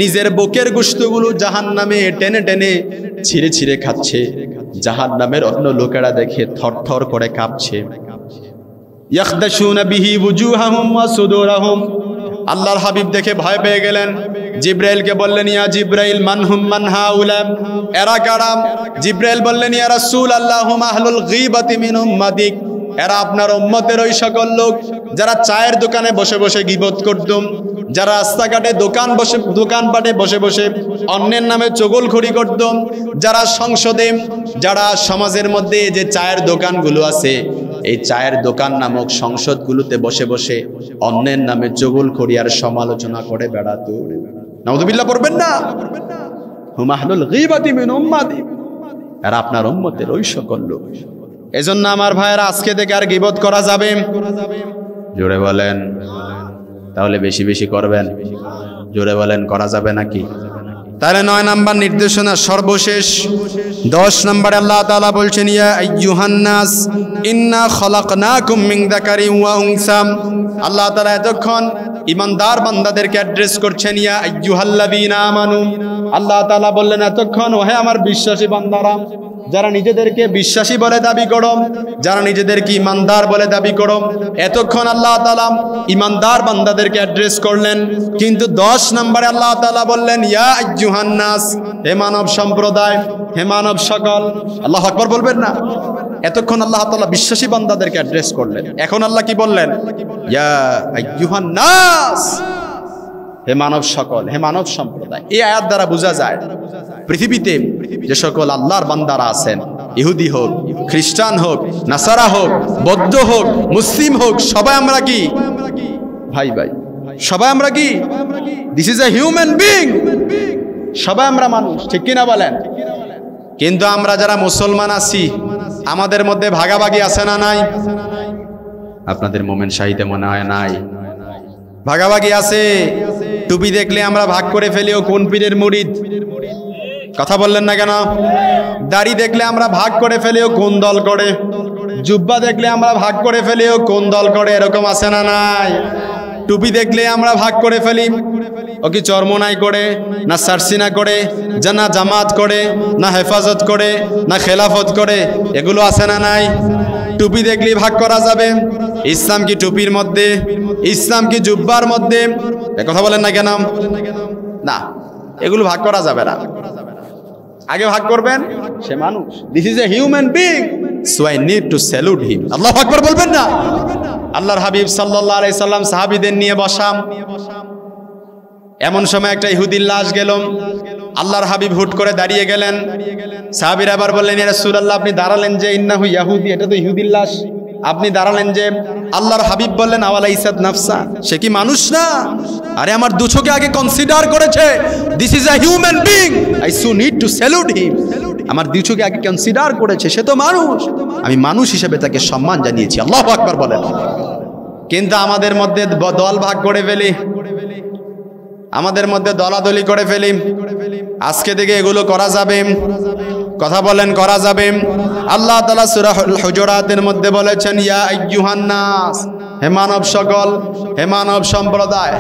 Speaker 1: নিজের বুকের গোশতগুলো জাহান্নামে টেনে টেনে ছিঁড়ে ছিঁড়ে খাচ্ছে। জাহান্নামের অন্য লোকেরা দেখে থরথর করে কাঁপছে। ইয়াখদাশুনা বিহি বুজুহাহুম ওয়া সুদুরাহুম। আল্লাহর হাবিব দেখে ভয় পেয়ে গেলেন। জিব্রাইলকে বললেন, ইয়া জিব্রাইল মানহুম মান হাউলা, এরা কারা? জিব্রাইল বললেন, ইয়া রাসূলুল্লাহ হুম আহলুল গীবাতি মিন উম্মাতিক, এরা আপনার উম্মতের ওই সকল লোক যারা চায়ের দোকানে বসে বসে গীবত করতুম, যারা রাস্তাঘাটে দোকানপাটে বসে বসে অন্যের নামে চগলখড়ি করতুম, যারা সংসদে, যারা সমাজের মধ্যে যে চায়ের দোকানগুলো আছে এই চায়ের দোকান নামক সংসদগুলোতে বসে বসে অন্যের নামে চগলখড়ি আর সমালোচনা করে বেড়াতো। নাউযুবিল্লাহ পড়বেন না? হুম আহলুল গীবাতি মিন উম্মাতি, এরা আপনার উম্মতের ওই সকল লোক। এজন্য আমার ভাইয়েরা, আজকে থেকে আর গীবত করা যাবে? জোরে বলেন। তাহলে বেশি বেশি করবেন। জোরে বলেন, করা যাবে নাকি? তাহলে 9 নাম্বার নির্দেশনা সর্বশেষ। 10 নম্বরে আল্লাহ তাআলা বলছেন, ইয়া আইয়ুহান নাস ইন্না খলাকনাকুম মিন যাকারিন ওয়া উনসা। আল্লাহ তাআলা এতক্ষণ ঈমানদার বান্দাদেরকে অ্যাড্রেস করছেন, ইয়া আইয়ুহাল্লাযীনা আমানু। আল্লাহ তাআলা বললেন এতক্ষণ, ওহে আমার বিশ্বাসী বান্দারা, যারা নিজেদেরকে বিশ্বাসী বলে দাবি করো, যারা নিজেদেরকে ঈমানদার বলে দাবি করো। এতক্ষণ আল্লাহ তাআলা ঈমানদার বান্দাদেরকে অ্যাড্রেস করলেন। কিন্তু 10 নম্বরে আল্লাহ তাআলা বললেন, ইয়া আইয়ুহান নাস, হে মানব সম্প্রদায়, হে মানব সকল। আল্লাহু আকবার বলবেন না? এতক্ষণ আল্লাহ তাআলা বিশ্বাসী বান্দাদেরকে অ্যাড্রেস করলেন। এখন আল্লাহ কি বললেন? ইয়া আইয়ুহান নাস, হে মানব সকল, হে মানব সম্প্রদায়। এই আয়াত দ্বারা বোঝা যায় পৃথিবীতে যে সকল আল্লাহর বান্দারা আছেন, ইহুদি হোক, খ্রিস্টান হোক, নাসারা হোক, বৌদ্ধ হোক, মুসলিম হোক, সবাই আমরা কি ভাই ভাই? সবাই আমরা কি? This is a human being. সবাই আমরা মানুষ, ঠিক কিনা বলেন? কিন্তু আমরা যারা মুসলমান আছি আমাদের মধ্যে ভাগাভাগি আছে না নাই? আপনাদের মোমেন্ট শাহিতে মনে হয় নাই? ভাগাভাগি আছে। টুপি দেখলে আমরা ভাগ করে ফেলিও কোন পীরের মুরিদ। কথা বললেন না কেন? দাড়ি দেখলে আমরা ভাগ করে ফেলিও কোন দল করে। জুব্বা দেখলে আমরা ভাগ করে ফেলিও কোন দল করে। এরকম আছে না নাই? টুপি দেখলে আমরা ভাগ করে ফেলি, ও কি চরমনাই করে, না সারসিনা করে, না জামাত করে, না হেফাজত করে, না খেলাফত করে। এগুলো আছে না নাই? টুপি দেখলেই ভাগ করা যাবে। ইসলাম কি টুপির মধ্যে? ইসলাম কি জুব্বার মধ্যে? এ কথা বলেন না কেন? না, এগুলো ভাগ করা যাবে না। আগে ভাগ করবেন সে মানুষ। This is a human being, so I need to salute him. আল্লাহু আকবার বলবেন না? আল্লাহর হাবিব সাল্লাল্লাহু আলাইহি সাল্লাম সাহাবীদের নিয়ে বসাম। এমন সময় একটা ইহুদির লাশ গেল। আল্লাহর হাবিব হুট করে দাঁড়িয়ে গেলেন। সাহাবীরা আবার বললেন, ইয়া রাসূলুল্লাহ, আপনি দাঁড়ালেন যে? ইন্নাহু ইয়াহুদি, এটা তো ইহুদির লাশ। আপনি দাঁড়ালেন যে? আল্লাহর হাবিব বললেন, আওয়ালাইসাত নাফসা, সে কি মানুষ না? আরে আমার দুচোখে আগে কনসিডার করেছে, this is a human being, I so need to salute him. আমার দুচোখে আগে কনসিডার করেছে, সে তো মানুষ, আমি মানুষ হিসেবে তাকে সম্মান জানিয়েছি। আল্লাহু আকবার বলেন। কিন্তু আমাদের মধ্যে দল ভাগ করে ফেলি, আমাদের মধ্যে দলাদলি করে ফেলি। আজকে থেকে এগুলো করা যাবে? কথা বলেন, করা যাবে? আল্লাহ তাআলা সূরা হুজুরাতের মধ্যে বলেছেন, ইয়া আইয়ুহান নাস, হে মানব সকল, হে মানব সম্প্রদায়।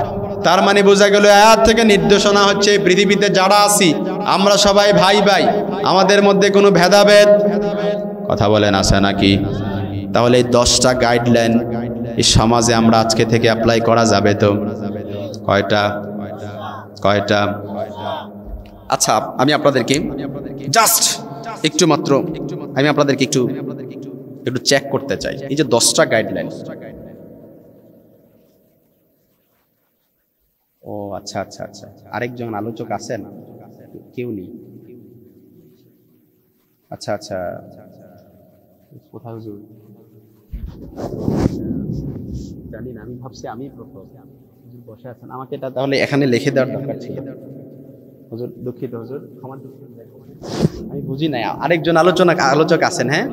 Speaker 1: তার মানে বোঝা গেল আয়াত থেকে নির্দেশনা হচ্ছে পৃথিবীতে যারা আছি আমরা সবাই ভাই ভাই, আমাদের মধ্যে কোনো ভেদাভেদ, কথা বলেন, আছে নাকি? তাহলে এই 10টা গাইডলাইন এই সমাজে আমরা আজকে থেকে অ্যাপ্লাই করা যাবে তো? কয়টা? আচ্ছা, আমি আপনাদেরকে জাস্ট একটু মাত্র আমি আপনাদেরকে একটু চেক করতে চাই। এই যে 10টা গাইডলাইন, ও আচ্ছা আচ্ছা আচ্ছা, আরেকজন আলোচক আছেন, কেউ নেই। আচ্ছা আচ্ছা, কোথাও জানি না, আমি ভাবছি আমি প্রথম বসে আছেন, আমাকে এটা তাহলে এখানে লিখে দেওয়ার দরকার ছিল। হুজুর দুঃখিত, হুজুর ক্ষমা, আমি বুঝি নাই আরেকজন আলোচক আছেন। হ্যাঁ,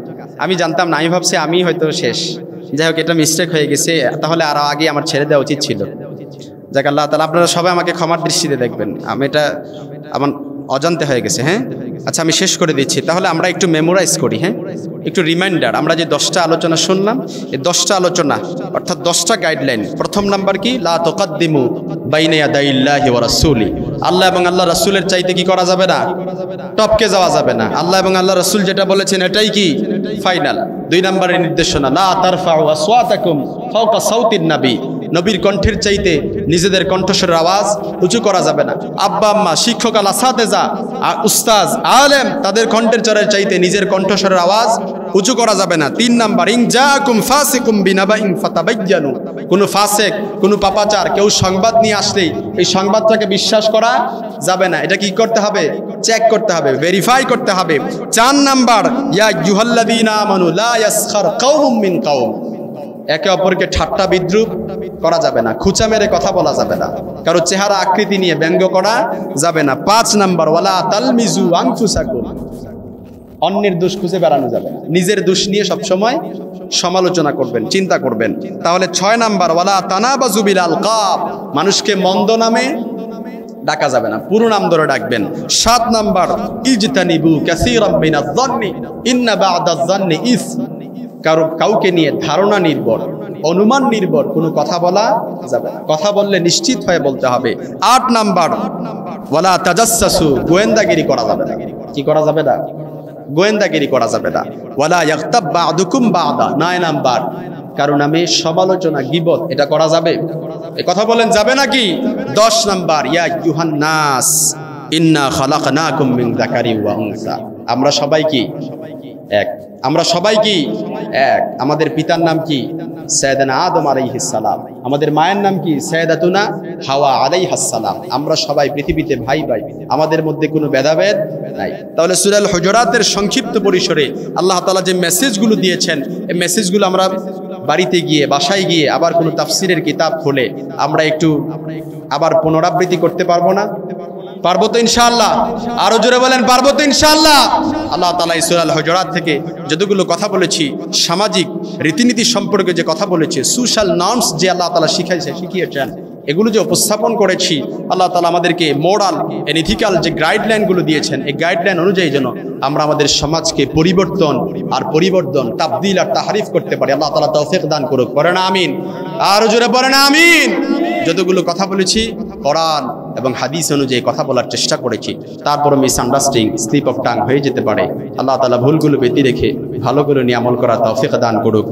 Speaker 1: আমি জানতাম না, আমি ভাবছি আমি হয়তো শেষ। যাই হোক, এটা মিস্টেক হয়ে গেছে, তাহলে আরো আগে আমার ছেড়ে দেওয়া উচিত ছিল। যাক, আল্লাহ তাআলা আপনারা সবাই আমাকে ক্ষমার দৃষ্টিতে দেখবেন, আমি এটা আমার অজান্তে হয়ে গেছে। হ্যাঁ, আচ্ছা আমি শেষ করে দিচ্ছি, তাহলে আমরা একটু মেমোরাইজ করি। হ্যাঁ, একটু রিমাইন্ডার, আমরা যে 10টা আলোচনা শুনলাম, এই 10টা আলোচনা অর্থাৎ 10টা গাইডলাইন। প্রথম নাম্বার কি? লা তুকাদ্দিমু বাইনা ইয়াদাইল্লাহি ওয়া রাসূলি, আল্লাহ এবং আল্লাহ রাসূলের চাইতে কি করা যাবে না, টপকে যাওয়া যাবে না। আল্লাহ এবং আল্লাহ রাসূল যেটা বলেছেন এটাই কি ফাইনাল। 2 নম্বরের নির্দেশনা, লা তারফাউ আসওয়াতাকুম ফাওকা সাউতিন নবী, নবীর কণ্ঠের চাইতে নিজেদের কণ্ঠস্বরের আওয়াজ উঁচু করা যাবে না। আব্বা আম্মা, শিক্ষক, আল আসাতেজা, উস্তাজ, আলেম, তাদের কণ্ঠের চরের চাইতে নিজের কণ্ঠস্বরের আওয়াজ উঁচু করা যাবে না। 3 নাম্বার, ইন জাআকুম ফাসিকুম বিনাবাইন ফাতাবায়্যানু, কোনো ফাসিক, কোনো পাপাচার কেউ সংবাদ নিয়ে আসলেই এই সংবাদটাকে বিশ্বাস করা যাবে না। এটা কি করতে হবে? চেক করতে হবে, ভেরিফাই করতে হবে। 4 নাম্বার, ইয়া আইয়ুহাল্লাযীনা আমানু লা ইয়াসখার কওমুম মিন কওম, একে অপরকে ঠাট্টা বিদ্রুপ করা যাবে না, খুঁচা মেরে কথা বলা যাবে না, কারো চেহারা আকৃতি নিয়ে ব্যঙ্গ করা যাবে না। 5 নাম্বার, ওয়ালা তালমিজু আনফুসাকুম, অন্যের দোষ খুঁজে বেড়ানো যাবে না, নিজের দোষ নিয়ে সবসময় সমালোচনা করবেন, চিন্তা করবেন। তাহলে 6 নাম্বার, ওয়ালা তানাবাজু বিল আলকাব, মানুষকে মন্দ নামে ডাকা যাবে না, পুরো নাম ধরে ডাকবেন। 7 নাম্বার, ইজতানিবু কাসীরাম মিনাজ যান্নি ইন্না বা'দাজ যান্নি ইসম, কাউকে নিয়ে ধারণা নির্ভর, অনুমান নির্ভর কোনো কথা বলা যাবে না, কথা বললে নিশ্চিত হয়ে বলতে হবে। 8 নাম্বার, ওয়ালা তাজাসসু, গোয়েন্দাগিরি করা যাবে না। কি করা যাবে না? গোয়েন্দাগিরি করা যাবে না। ওয়ালা ইয়াগতাব বা'দুকুম বা'দা, 9 নাম্বার, কারো নামে সমালোচনা, গীবত, এটা করা যাবে? এই কথা বলেন, যাবে নাকি? 10 নাম্বার, ইয়া আইয়ুহান নাস ইন্না খালাকনাকুম মিন যাকারি ওয়া উনসা, আমরা সবাই কি এক, আমরা সবাই কি এক। আমাদের পিতার নাম কি? সাইয়েদানা আদম আলাইহিস সালাম। আমাদের মায়ের নাম কি? সাইয়েদাতুনা হাওয়া আলাইহাস সালাম। আমরা সবাই পৃথিবীতে ভাই ভাই, আমাদের মধ্যে কোনো ভেদাভেদ নাই। তাহলে সূরা আল হুজুরাতের সংক্ষিপ্ত পরিসরে আল্লাহ তাআলা যে মেসেজগুলো দিয়েছেন, এই মেসেজগুলো আমরা বাড়িতে গিয়ে, বাসায় গিয়ে আবার কোনো তাফসিরের কিতাব খুলে আমরা একটু আবার পুনরাবৃত্তি করতে পারবো না? পারবো তো ইনশাআল্লাহ? আরো জোরে বলেন, পারবো তো ইনশাআল্লাহ? আল্লাহ তাআলা সূরা আল হুজুরাত থেকে যতগুলো কথা বলেছি, সামাজিক রীতিনীতি সম্পর্কে যে কথা বলেছে, সোশ্যাল নর্মস যে আল্লাহ তাআলা শিখিয়েছেন, এগুলো যে উপস্থাপন করেছি, আল্লাহ তাআলা আমাদেরকে মোরাল এন্ড ইথিক্যাল যে গাইডলাইনগুলো দিয়েছেন, এই গাইডলাইন অনুযায়ী যেন আমরা আমাদের সমাজকে পরিবর্তন, তাবদীল আর তাহরিফ করতে পারি। আল্লাহ তাআলা তৌফিক দান করুক। পড়েন আমিন। আরো জোরে পড়েন আমিন। যতগুলো কথা বলেছি কোরআন এবং হাদিস অনুযায়ী কথা বলার চেষ্টা করেছি, তারপরও মিসআন্ডারস্ট্যান্ডিং, স্লিপ অফ টাং হয়ে যেতে পারে। আল্লাহ তাআলা ভুলগুলো ব্যতি রেখে ভালো করে নিয়ে আমল করার তৌফিক দান করুক।